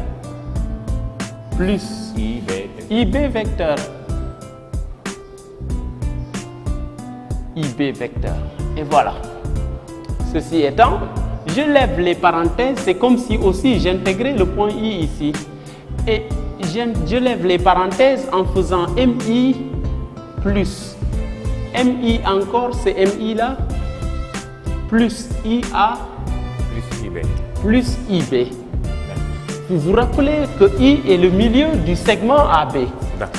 [SPEAKER 2] plus IB vecteur. IB vecteur. Et voilà. Ceci étant, je lève les parenthèses, c'est comme si aussi j'intégrais le point I ici. Et je lève les parenthèses en faisant MI plus MI encore, c'est MI là, plus IA plus IB. Vous vous rappelez que I est le milieu du segment AB.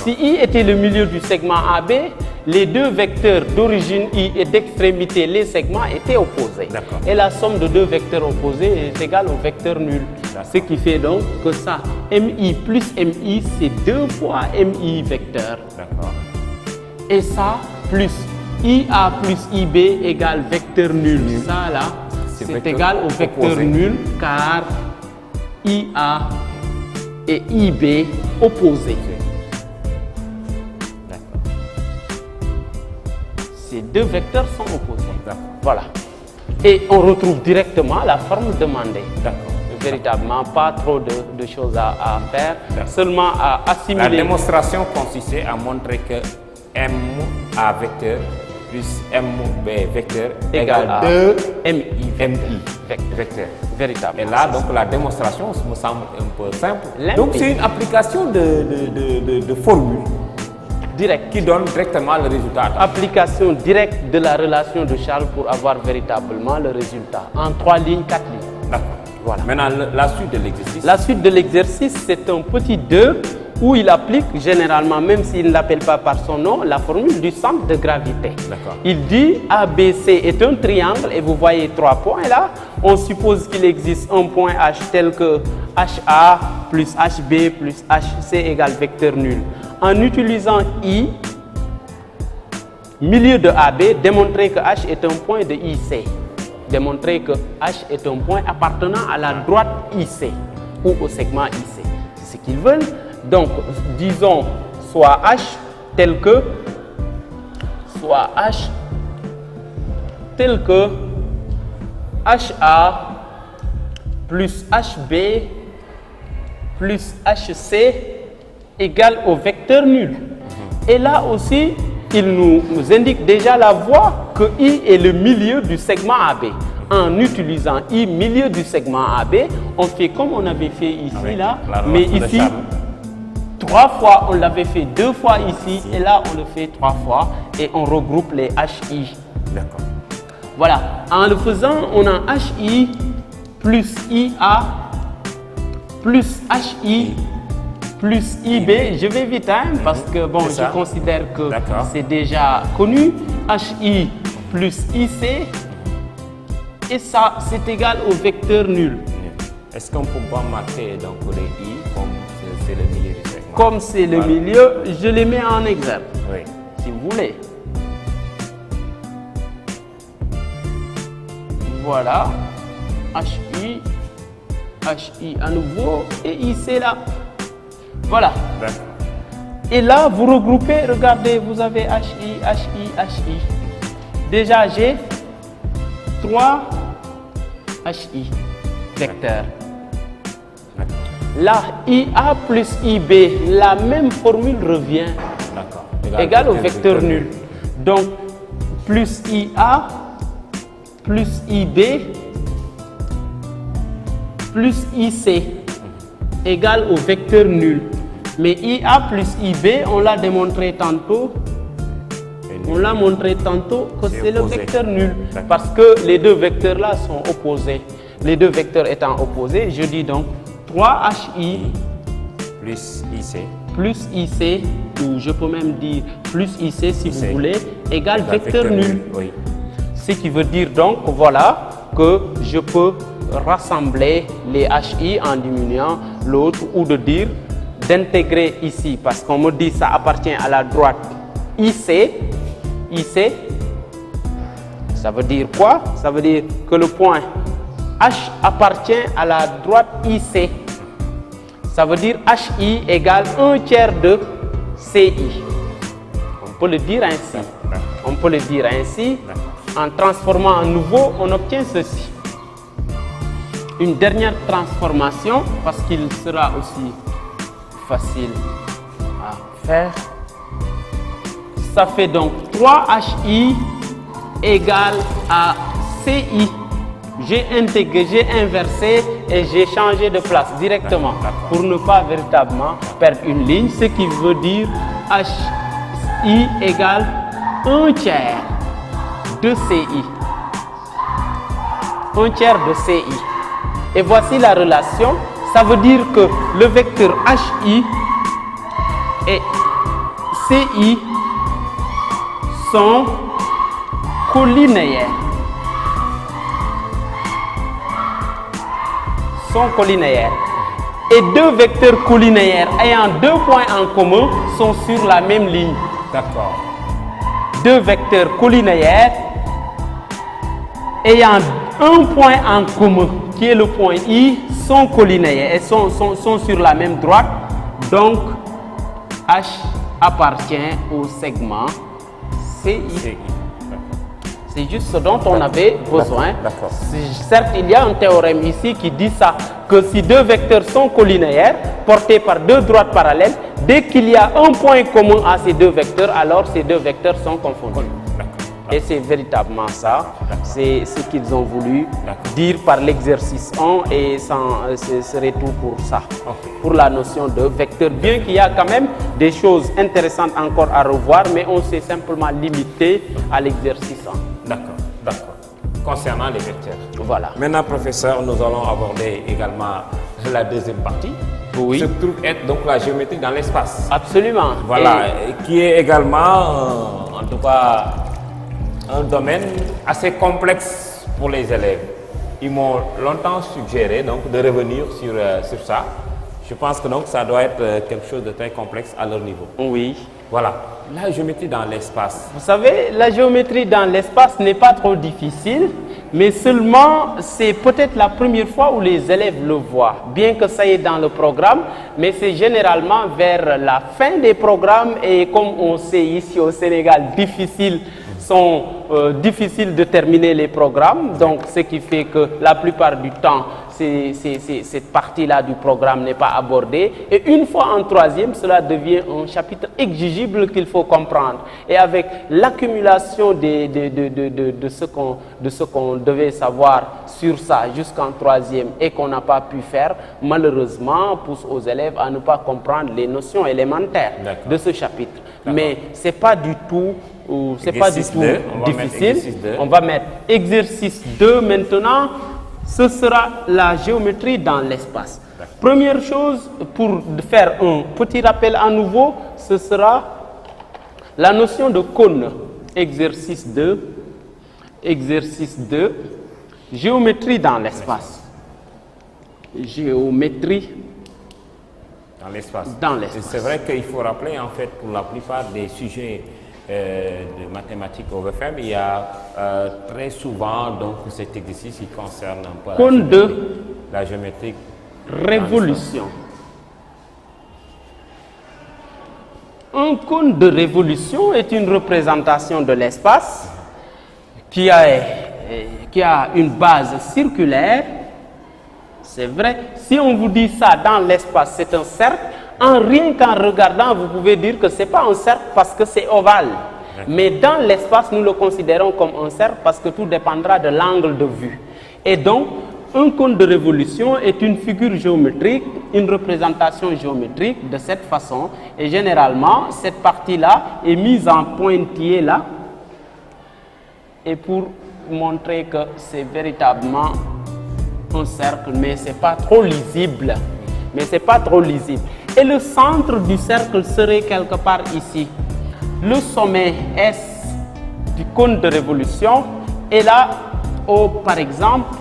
[SPEAKER 2] Si I était le milieu du segment AB, les deux vecteurs d'origine I et d'extrémité, les segments, étaient opposés. Et la somme de deux vecteurs opposés est égale au vecteur nul. Ce qui fait donc que ça, MI plus MI, c'est 2 fois MI vecteur. Et ça, plus IA plus IB égale vecteur nul. Ça là, c'est égal au vecteur nul car IA et IB opposés. Ces deux vecteurs sont opposés. Voilà. Et on retrouve directement la forme demandée. Véritablement, pas trop de choses à faire, seulement à assimiler.
[SPEAKER 1] La démonstration consistait à montrer que MA vecteur plus MB vecteur
[SPEAKER 2] égale
[SPEAKER 1] égale
[SPEAKER 2] à
[SPEAKER 1] 2
[SPEAKER 2] MI
[SPEAKER 1] vecteur.
[SPEAKER 2] Véritable.
[SPEAKER 1] Et là, donc, la démonstration me semble un peu simple.
[SPEAKER 2] Limpide.
[SPEAKER 1] Donc, c'est une application de formule
[SPEAKER 2] Direct.
[SPEAKER 1] qui donne directement le résultat.
[SPEAKER 2] Application directe de la relation de Charles pour avoir véritablement le résultat. En 3 lignes, 4 lignes.
[SPEAKER 1] D'accord.
[SPEAKER 2] Voilà.
[SPEAKER 1] Maintenant, la suite de l'exercice.
[SPEAKER 2] La suite de l'exercice, c'est un petit 2 où il applique généralement, même s'il ne l'appelle pas par son nom, la formule du centre de gravité.
[SPEAKER 1] D'accord.
[SPEAKER 2] Il dit ABC est un triangle et vous voyez 3 points là. On suppose qu'il existe un point H tel que HA plus HB plus HC égale vecteur nul. En utilisant I, milieu de AB, démontrer que H est un point de IC. Démontrer que H est un point appartenant à la droite IC ou au segment IC. C'est ce qu'ils veulent. Donc, disons soit H tel que HA plus HB plus HC égale au vecteur nul. Et là aussi, il nous indique déjà la voie que I est le milieu du segment AB. En utilisant I, milieu du segment AB, on fait comme on avait fait ici,
[SPEAKER 1] Avec
[SPEAKER 2] là,
[SPEAKER 1] la
[SPEAKER 2] mais
[SPEAKER 1] relation de
[SPEAKER 2] ici,
[SPEAKER 1] Charles.
[SPEAKER 2] 3 fois, on l'avait fait 2 fois ici, et là, on le fait 3 fois, et on regroupe les HI.
[SPEAKER 1] D'accord.
[SPEAKER 2] Voilà, en le faisant, on a HI plus IA plus HI plus IB. Je vais vite parce que bon,
[SPEAKER 1] C'est ça.
[SPEAKER 2] je considère que
[SPEAKER 1] D'accord.
[SPEAKER 2] c'est déjà connu. HI plus IC et ça, c'est égal au vecteur nul.
[SPEAKER 1] Est-ce qu'on peut pas marquer donc les I comme c'est le milieu du segment?
[SPEAKER 2] Comme c'est le
[SPEAKER 1] Voilà.
[SPEAKER 2] milieu, je les mets en exergue,
[SPEAKER 1] Oui.
[SPEAKER 2] si vous voulez. Voilà, HI à nouveau et IC là. Voilà.
[SPEAKER 1] D'accord.
[SPEAKER 2] Et là, vous regroupez, regardez, vous avez HI. Déjà, j'ai 3 HI vecteurs.
[SPEAKER 1] D'accord.
[SPEAKER 2] Là, IA plus IB, la même formule revient
[SPEAKER 1] D'accord.
[SPEAKER 2] égale au vecteur nul. Donc, plus IA plus IB plus IC égale au vecteur nul. Mais IA plus IB, on l'a démontré tantôt. On l'a montré tantôt que c'est le
[SPEAKER 1] opposé.
[SPEAKER 2] vecteur nul.
[SPEAKER 1] D'accord.
[SPEAKER 2] Parce que les deux vecteurs là sont opposés. Les deux vecteurs étant opposés, je dis donc 3HI
[SPEAKER 1] Plus IC.
[SPEAKER 2] plus IC, ou je peux même dire plus IC si vous
[SPEAKER 1] IC.
[SPEAKER 2] voulez, égale
[SPEAKER 1] Égale
[SPEAKER 2] vecteur nul.
[SPEAKER 1] Oui.
[SPEAKER 2] Ce qui veut dire donc, voilà, que je peux rassembler les HI en diminuant l'autre ou de dire d'intégrer ici, parce qu'on me dit ça appartient à la droite IC. IC, ça veut dire quoi? Ça veut dire que le point H appartient à la droite IC. Ça veut dire HI égale 1/3 de CI. On peut le dire ainsi. On peut le dire ainsi. En transformant à nouveau, on obtient ceci. Une dernière transformation, parce qu'il sera aussi facile à faire. Ça fait donc 3HI égale à CI. J'ai intégré, j'ai inversé et j'ai changé de place directement pour ne pas véritablement perdre une ligne, ce qui veut dire HI égale 1/3 de CI. 1/3 de CI. Et voici la relation. Ça veut dire que le vecteur HI et CI sont collinéaires. Et deux vecteurs collinéaires ayant 2 points en commun sont sur la même ligne.
[SPEAKER 1] D'accord.
[SPEAKER 2] Deux vecteurs collinéaires ayant un point en commun, qui est le point I, sont collinéaires et sont sur la même droite. Donc, H appartient au segment CI.
[SPEAKER 1] CI.
[SPEAKER 2] C'est juste ce dont on avait besoin.
[SPEAKER 1] D'accord.
[SPEAKER 2] Certes, il y a un théorème ici qui dit ça, que si deux vecteurs sont collinéaires, portés par deux droites parallèles, dès qu'il y a un point commun à ces deux vecteurs, alors ces deux vecteurs sont confondus.
[SPEAKER 1] D'accord.
[SPEAKER 2] Et c'est véritablement ça. C'est ce qu'ils ont voulu dire par l'exercice 1 et ce serait tout pour ça. Pour la notion de vecteur, bien qu'il y a quand même des choses intéressantes encore à revoir, mais on s'est simplement limité à l'exercice 1.
[SPEAKER 1] D'accord. Concernant les vecteurs.
[SPEAKER 2] Voilà.
[SPEAKER 1] Maintenant, professeur, nous allons aborder également la deuxième partie.
[SPEAKER 2] Oui.
[SPEAKER 1] Se trouve être donc la géométrie dans l'espace.
[SPEAKER 2] Absolument.
[SPEAKER 1] Voilà, qui est également, en tout cas, un domaine assez complexe pour les élèves. Ils m'ont longtemps suggéré donc de revenir sur ça. Je pense que donc ça doit être quelque chose de très complexe à leur niveau.
[SPEAKER 2] Oui.
[SPEAKER 1] Voilà, la géométrie dans l'espace.
[SPEAKER 2] Vous savez, la géométrie dans l'espace n'est pas trop difficile, mais seulement c'est peut-être la première fois où les élèves le voient, bien que ça y est dans le programme, mais c'est généralement vers la fin des programmes et comme on sait ici au Sénégal, sont difficiles de terminer les programmes, donc ce qui fait que la plupart du temps, cette partie-là du programme n'est pas abordée. Et une fois en troisième, cela devient un chapitre exigible qu'il faut comprendre. Et avec l'accumulation de ce qu'on devait savoir sur ça jusqu'en troisième et qu'on n'a pas pu faire, malheureusement, pousse aux élèves à ne pas comprendre les notions élémentaires de ce chapitre. Mais ce n'est pas du tout... difficile. On va mettre exercice 2 maintenant. Ce sera la géométrie dans l'espace. Première chose, pour faire un petit rappel à nouveau, ce sera la notion de cône. Exercice 2. Exercice 2. Géométrie dans l'espace. Géométrie
[SPEAKER 1] dans l'espace. C'est vrai qu'il faut rappeler, en fait, pour la plupart des sujets de mathématiques au BFEM, il y a très souvent donc cet exercice qui concerne un peu
[SPEAKER 2] cône de
[SPEAKER 1] la géométrie.
[SPEAKER 2] Révolution. Un cône de révolution est une représentation de l'espace qui a une base circulaire. C'est vrai, si on vous dit ça dans l'espace, c'est un cercle. Rien qu'en regardant, vous pouvez dire que ce n'est pas un cercle parce que c'est ovale. Mais dans l'espace, nous le considérons comme un cercle parce que tout dépendra de l'angle de vue. Et donc, un cône de révolution est une figure géométrique, une représentation géométrique de cette façon. Et généralement, cette partie-là est mise en pointillé là. Et pour montrer que c'est véritablement un cercle, mais ce n'est pas trop lisible. Et le centre du cercle serait quelque part ici. Le sommet S du cône de révolution est là, par exemple,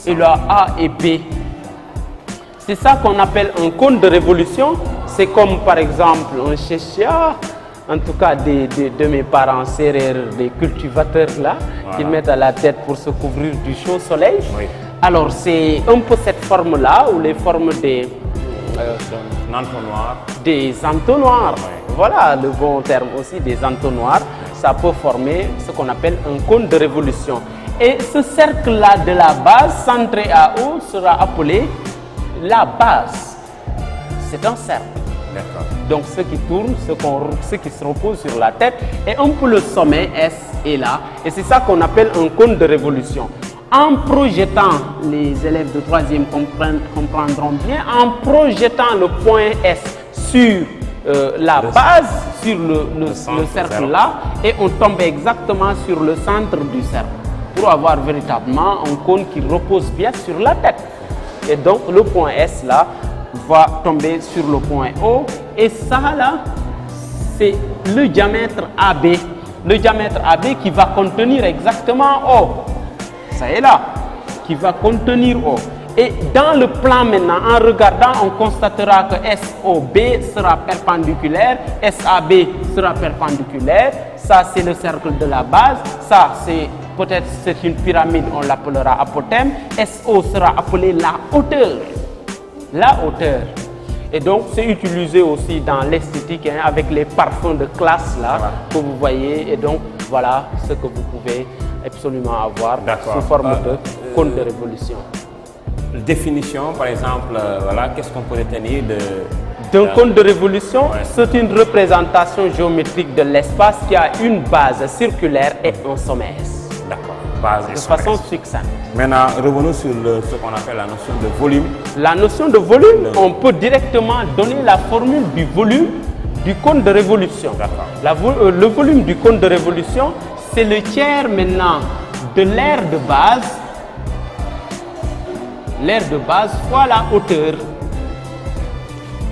[SPEAKER 2] et là A et B. C'est ça qu'on appelle un cône de révolution. C'est comme par exemple un chéchia, en tout cas de mes parents sérères, des cultivateurs là, qui mettent à la tête pour se couvrir du chaud soleil. Oui. Alors c'est un peu cette forme-là, ou les formes des entonnoirs. Oui. Voilà le bon terme aussi, des entonnoirs. Ça peut former ce qu'on appelle un cône de révolution. Et ce cercle-là de la base, centré à haut, sera appelé la base. C'est un cercle. Donc ce qui tourne, ce qui se repose sur la tête, et un peu le sommet S est là. Et c'est ça qu'on appelle un cône de révolution. En projetant, les élèves de 3e comprendront bien, en projetant le point S sur la base, sur le cercle là, et on tombe exactement sur le centre du cercle, pour avoir véritablement un cône qui repose bien sur la tête. Et donc le point S là va tomber sur le point O, et ça là, c'est le diamètre AB. Le diamètre AB qui va contenir exactement O. Ça est là, qui va contenir O. Et dans le plan maintenant, en regardant, on constatera que SOB sera perpendiculaire, SAB sera perpendiculaire. Ça, c'est le cercle de la base. Ça, peut-être c'est une pyramide, on l'appellera apothème. SO sera appelé la hauteur. La hauteur. Et donc, c'est utilisé aussi dans l'esthétique, hein, avec les parfums de classe là, que vous voyez. Et donc, voilà ce que vous pouvez absolument avoir sous forme de cône de révolution.
[SPEAKER 1] Définition, par exemple, voilà, qu'est-ce qu'on peut retenir
[SPEAKER 2] d'un cône de révolution, c'est une représentation géométrique de l'espace qui a une base circulaire et un sommet S.
[SPEAKER 1] D'accord. Base et
[SPEAKER 2] De
[SPEAKER 1] sommet
[SPEAKER 2] façon
[SPEAKER 1] S.
[SPEAKER 2] succincte.
[SPEAKER 1] Maintenant, revenons sur ce qu'on appelle la notion de volume.
[SPEAKER 2] La notion de volume, on peut directement donner la formule du volume du cône de révolution. Le volume du cône de révolution, c'est le tiers maintenant de l'aire de base. L'aire de base fois la hauteur.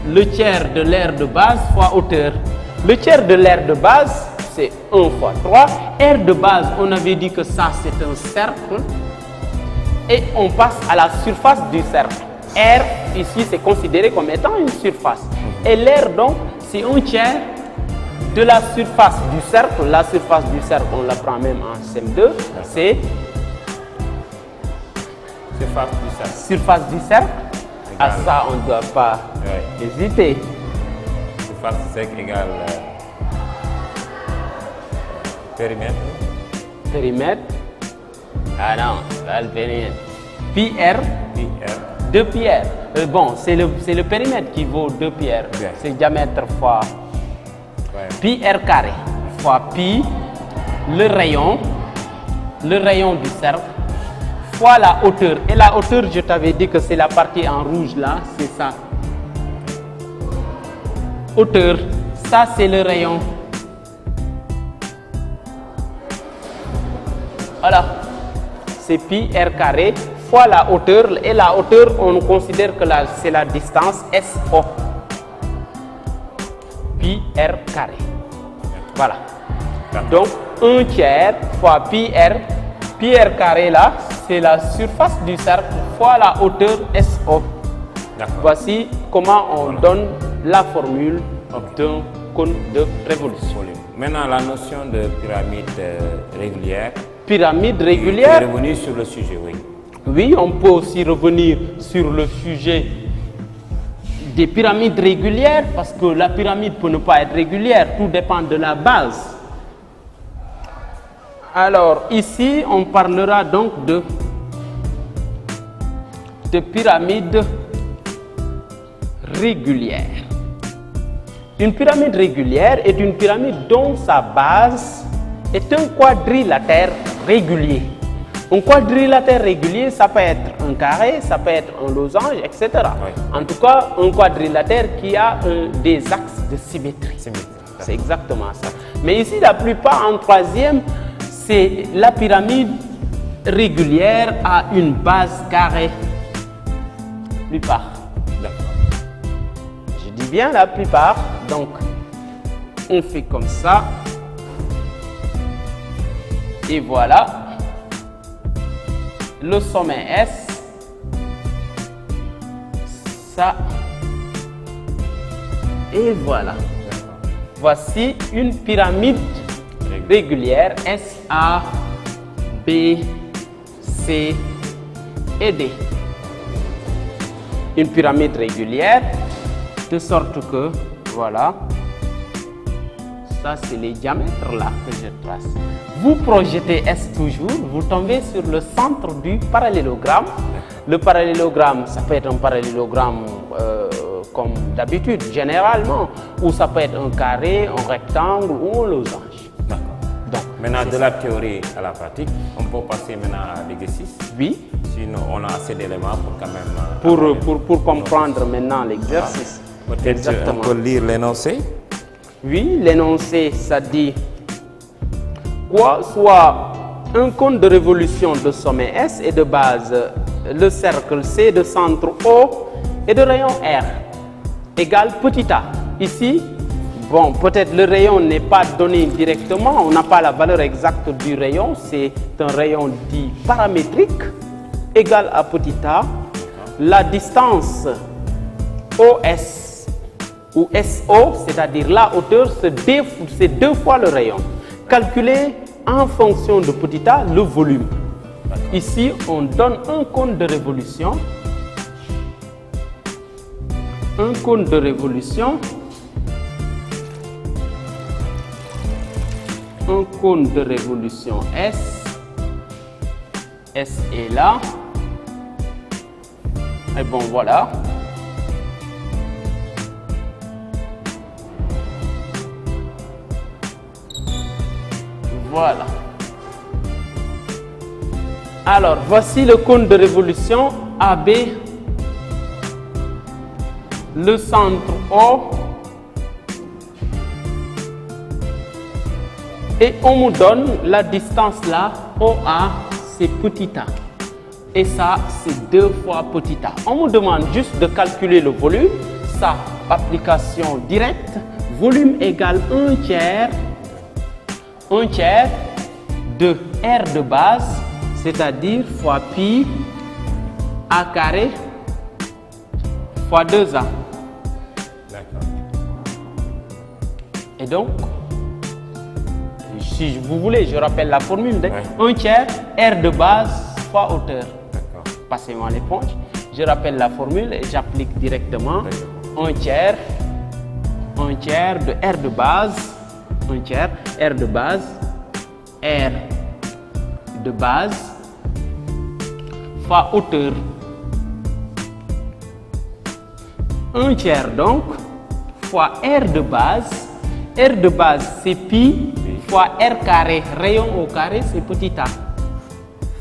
[SPEAKER 2] Le tiers de l'aire de base fois hauteur. Le tiers de l'aire de base, c'est 1 fois 3. Aire de base, on avait dit que ça, c'est un cercle. Et on passe à la surface du cercle. R, ici, c'est considéré comme étant une surface. Et l'aire, donc, c'est un tiers de la surface du cercle. La surface du cercle, on la prend même en CM2, c'est surface du cercle. À ça, on ne doit pas hésiter.
[SPEAKER 1] Surface du cercle égale périmètre.
[SPEAKER 2] Périmètre. Ah non, pas le périmètre. Pi R. 2 pi R. Bon, c'est le périmètre qui vaut 2 pi R. C'est diamètre fois pi R carré fois pi, le rayon du cercle, fois la hauteur. Et la hauteur, je t'avais dit que c'est la partie en rouge là, c'est ça. Hauteur, ça c'est le rayon. Voilà, c'est pi R carré fois la hauteur. Et la hauteur, on considère que c'est la distance SO. Pi R carré. Voilà. Donc, 1 tiers fois pi R. Pi R carré là, c'est la surface du cercle fois la hauteur SO. Voici comment on donne la formule d'un cône de révolution.
[SPEAKER 1] Maintenant, la notion de pyramide régulière.
[SPEAKER 2] Pyramide régulière.
[SPEAKER 1] On est revenu sur le sujet, oui.
[SPEAKER 2] Oui, on peut aussi revenir sur le sujet des pyramides régulières parce que la pyramide peut ne pas être régulière, tout dépend de la base. Alors ici, on parlera donc de pyramide régulière. Une pyramide régulière est une pyramide dont sa base est un quadrilatère régulier. Un quadrilatère régulier, ça peut être un carré, ça peut être un losange, etc. En tout cas, un quadrilatère qui a des axes de symétrie. C'est exactement ça. Mais ici, la plupart en troisième, c'est la pyramide régulière à une base carrée. Plupart. Je dis bien la plupart. Donc, on fait comme ça. Et voilà. Le sommet S. Ça. Et voilà. Voici une pyramide régulière S, A, B, C et D. Une pyramide régulière de sorte que, voilà, ça c'est les diamètres là que je trace. Vous projetez S toujours, vous tombez sur le centre du parallélogramme. Le parallélogramme, ça peut être un parallélogramme comme d'habitude, généralement, ou ça peut être un carré, un rectangle ou un losange.
[SPEAKER 1] Donc, maintenant, de la théorie à la pratique, on peut passer maintenant à l'exercice.
[SPEAKER 2] Oui.
[SPEAKER 1] Sinon, on a assez d'éléments pour quand même...
[SPEAKER 2] Pour comprendre maintenant l'exercice.
[SPEAKER 1] Peut-être on peut lire l'énoncé.
[SPEAKER 2] Oui, l'énoncé, ça dit quoi? Soit un cône de révolution de sommet S et de base le cercle C de centre O et de rayon R égale petit a. Ici, bon, peut-être le rayon n'est pas donné directement, on n'a pas la valeur exacte du rayon, c'est un rayon dit paramétrique égal à petit a. La distance OS ou SO, c'est-à-dire la hauteur, c'est 2 fois le rayon. Calculer en fonction de petit a le volume. Ici, on donne un cône de révolution. Un cône de révolution. Un cône de révolution S. S est là. Et bon, voilà. Voilà. Alors, voici le cône de révolution AB, le centre O, et on me donne la distance là, OA, c'est petit a. Et ça, c'est 2 fois petit a. On me demande juste de calculer le volume. Ça, application directe, volume égale 1/3 de R de base, c'est-à-dire fois pi A carré fois 2A.
[SPEAKER 1] D'accord.
[SPEAKER 2] Et donc, si vous voulez, je rappelle la formule.
[SPEAKER 1] Ouais.
[SPEAKER 2] 1/3 R de base fois hauteur.
[SPEAKER 1] D'accord.
[SPEAKER 2] Passez-moi l'éponge. Je rappelle la formule et j'applique directement. 1/3 de R de base. 1/3 R de base. R de base fois hauteur. 1/3 donc fois R de base. R de base c'est pi fois R carré. Rayon au carré c'est petit a.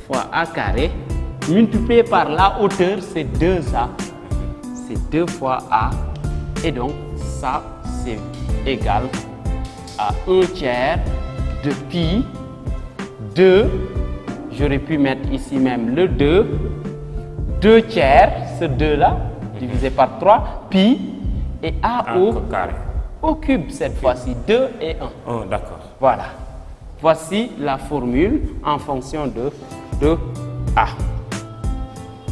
[SPEAKER 2] Fois A carré. Multiplié par la hauteur c'est 2A. C'est 2 fois A. Et donc ça c'est égal à 1/3 de pi 2. J'aurais pu mettre ici même le 2. 2/3, ce 2 là, divisé par 3, pi et A
[SPEAKER 1] Carré.
[SPEAKER 2] au cube cette fois-ci, 2 et 1.
[SPEAKER 1] Oh, d'accord.
[SPEAKER 2] Voilà. Voici la formule en fonction de A.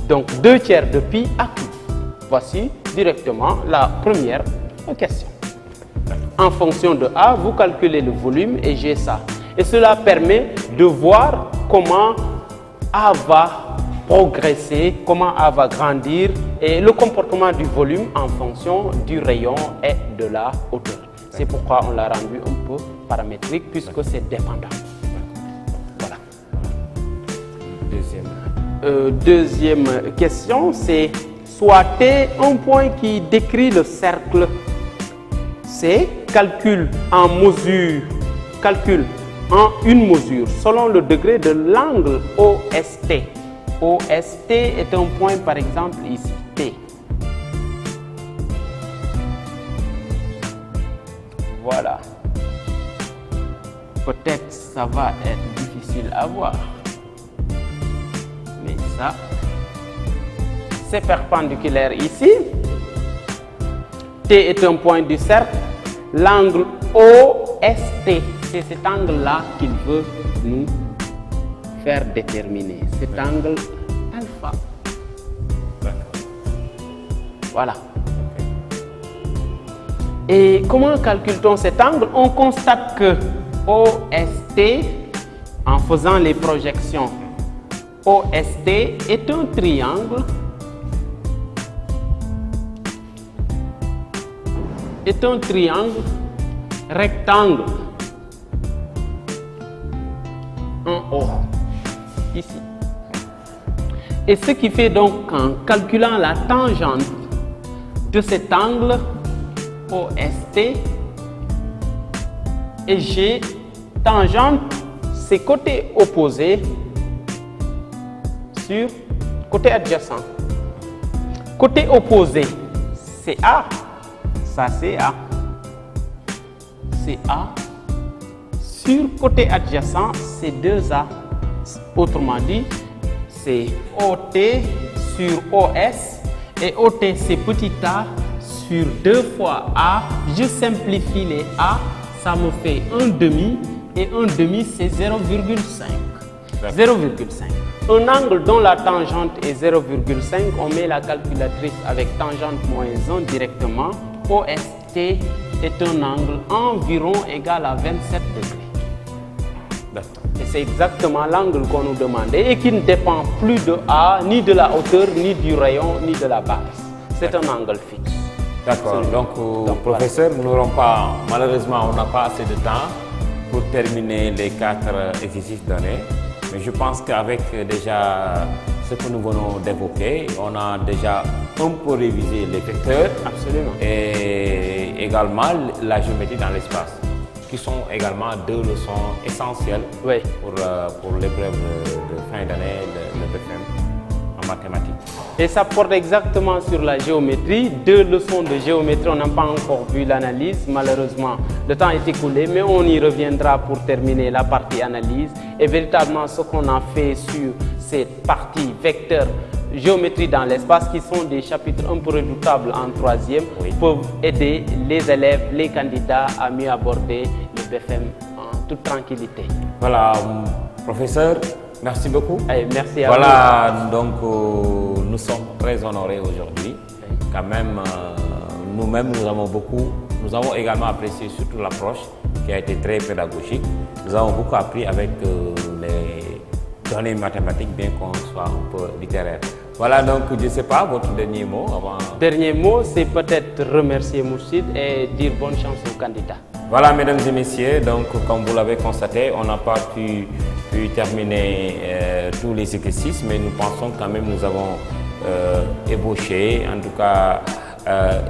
[SPEAKER 2] Donc 2/3 de pi A cube. Voici directement la première question. En fonction de A, vous calculez le volume et j'ai ça. Et cela permet de voir comment A va progresser, comment A va grandir et le comportement du volume en fonction du rayon et de la hauteur. C'est pourquoi on l'a rendu un peu paramétrique puisque c'est dépendant. Voilà. Deuxième question, c'est soit T un point qui décrit le cercle C, calcul en une mesure selon le degré de l'angle OST. OST est un point par exemple ici, T. Voilà. Peut-être ça va être difficile à voir. Mais ça, c'est perpendiculaire ici. T est un point du cercle. L'angle OST, c'est cet angle-là qu'il veut nous faire déterminer. Cet angle alpha. Voilà. Et comment calcule-t-on cet angle? On constate que OST, en faisant les projections, OST est un triangle rectangle en haut, ici. Et ce qui fait donc qu'en calculant la tangente de cet angle OST, et j'ai tangente, c'est côté opposé sur côté adjacent. Côté opposé, c'est A. Ça c'est A. C'est A. Sur côté adjacent, c'est 2A. Autrement dit, c'est OT sur OS. Et OT, c'est petit a sur 2 fois A. Je simplifie les A. Ça me fait 1 demi. Et 1 demi, c'est 0,5. 0,5. Un angle dont la tangente est 0,5, on met la calculatrice avec tangente moins 1 directement. OST est un angle environ égal à 27 degrés. Et c'est exactement l'angle qu'on nous demandait et qui ne dépend plus de A, ni de la hauteur, ni du rayon, ni de la base. C'est un angle fixe.
[SPEAKER 1] D'accord. Donc, professeur, nous n'aurons pas, malheureusement, on n'a pas assez de temps pour terminer les 4 exercices donnés. Mais je pense qu'avec déjà ce que nous venons d'évoquer, on a déjà un peu révisé les vecteurs.
[SPEAKER 2] Absolument.
[SPEAKER 1] Et également la géométrie dans l'espace, qui sont également 2 leçons essentielles
[SPEAKER 2] Oui.
[SPEAKER 1] pour l'épreuve de fin d'année de BFM en mathématiques.
[SPEAKER 2] Et ça porte exactement sur la géométrie. 2 leçons de géométrie, on n'a pas encore vu l'analyse, malheureusement. Le temps est écoulé, mais on y reviendra pour terminer la partie analyse. Et véritablement, ce qu'on a fait sur cette partie vecteur, géométrie dans l'espace, qui sont des chapitres un peu redoutables en 3e, peuvent aider les élèves, les candidats à mieux aborder le BFM en toute tranquillité.
[SPEAKER 1] Voilà, professeur, merci beaucoup.
[SPEAKER 2] Allez, merci à vous.
[SPEAKER 1] Voilà, donc nous sommes très honorés aujourd'hui. Quand même, nous-mêmes, nous avons également apprécié surtout l'approche qui a été très pédagogique. Nous avons beaucoup appris avec les données mathématiques, bien qu'on soit un peu littéraire. Voilà, donc je ne sais pas, votre dernier mot avant...
[SPEAKER 2] Dernier mot, c'est peut-être remercier Mourchid et dire bonne chance aux candidats.
[SPEAKER 1] Voilà, mesdames et messieurs, donc comme vous l'avez constaté, on n'a pas pu terminer tous les exercices, mais nous pensons quand même nous avons ébauché, en tout cas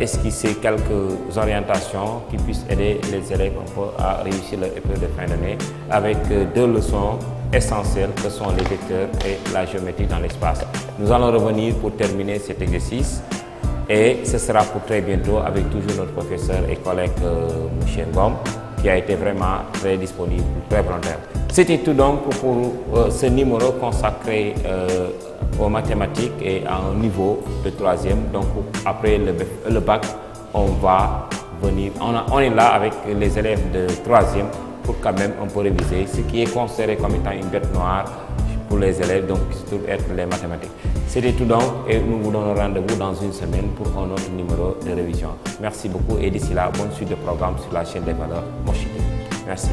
[SPEAKER 1] esquissé quelques orientations qui puissent aider les élèves un peu à réussir leur épreuve de fin d'année avec 2 leçons essentielles que sont les vecteurs et la géométrie dans l'espace. Nous allons revenir pour terminer cet exercice et ce sera pour très bientôt avec toujours notre professeur et collègue M. Ngom qui a été vraiment très disponible, très volontaire. C'était tout donc pour ce numéro consacré aux mathématiques et à un niveau de 3e. Donc après le bac, on va venir, on est là avec les élèves de 3e pour quand même un peu réviser ce qui est considéré comme étant une bête noire pour les élèves, donc surtout être les mathématiques. C'était tout donc et nous vous donnons rendez-vous dans une semaine pour un autre numéro de révision. Merci beaucoup et d'ici là, bonne suite de programme sur la chaîne des valeurs Mourchid. Merci.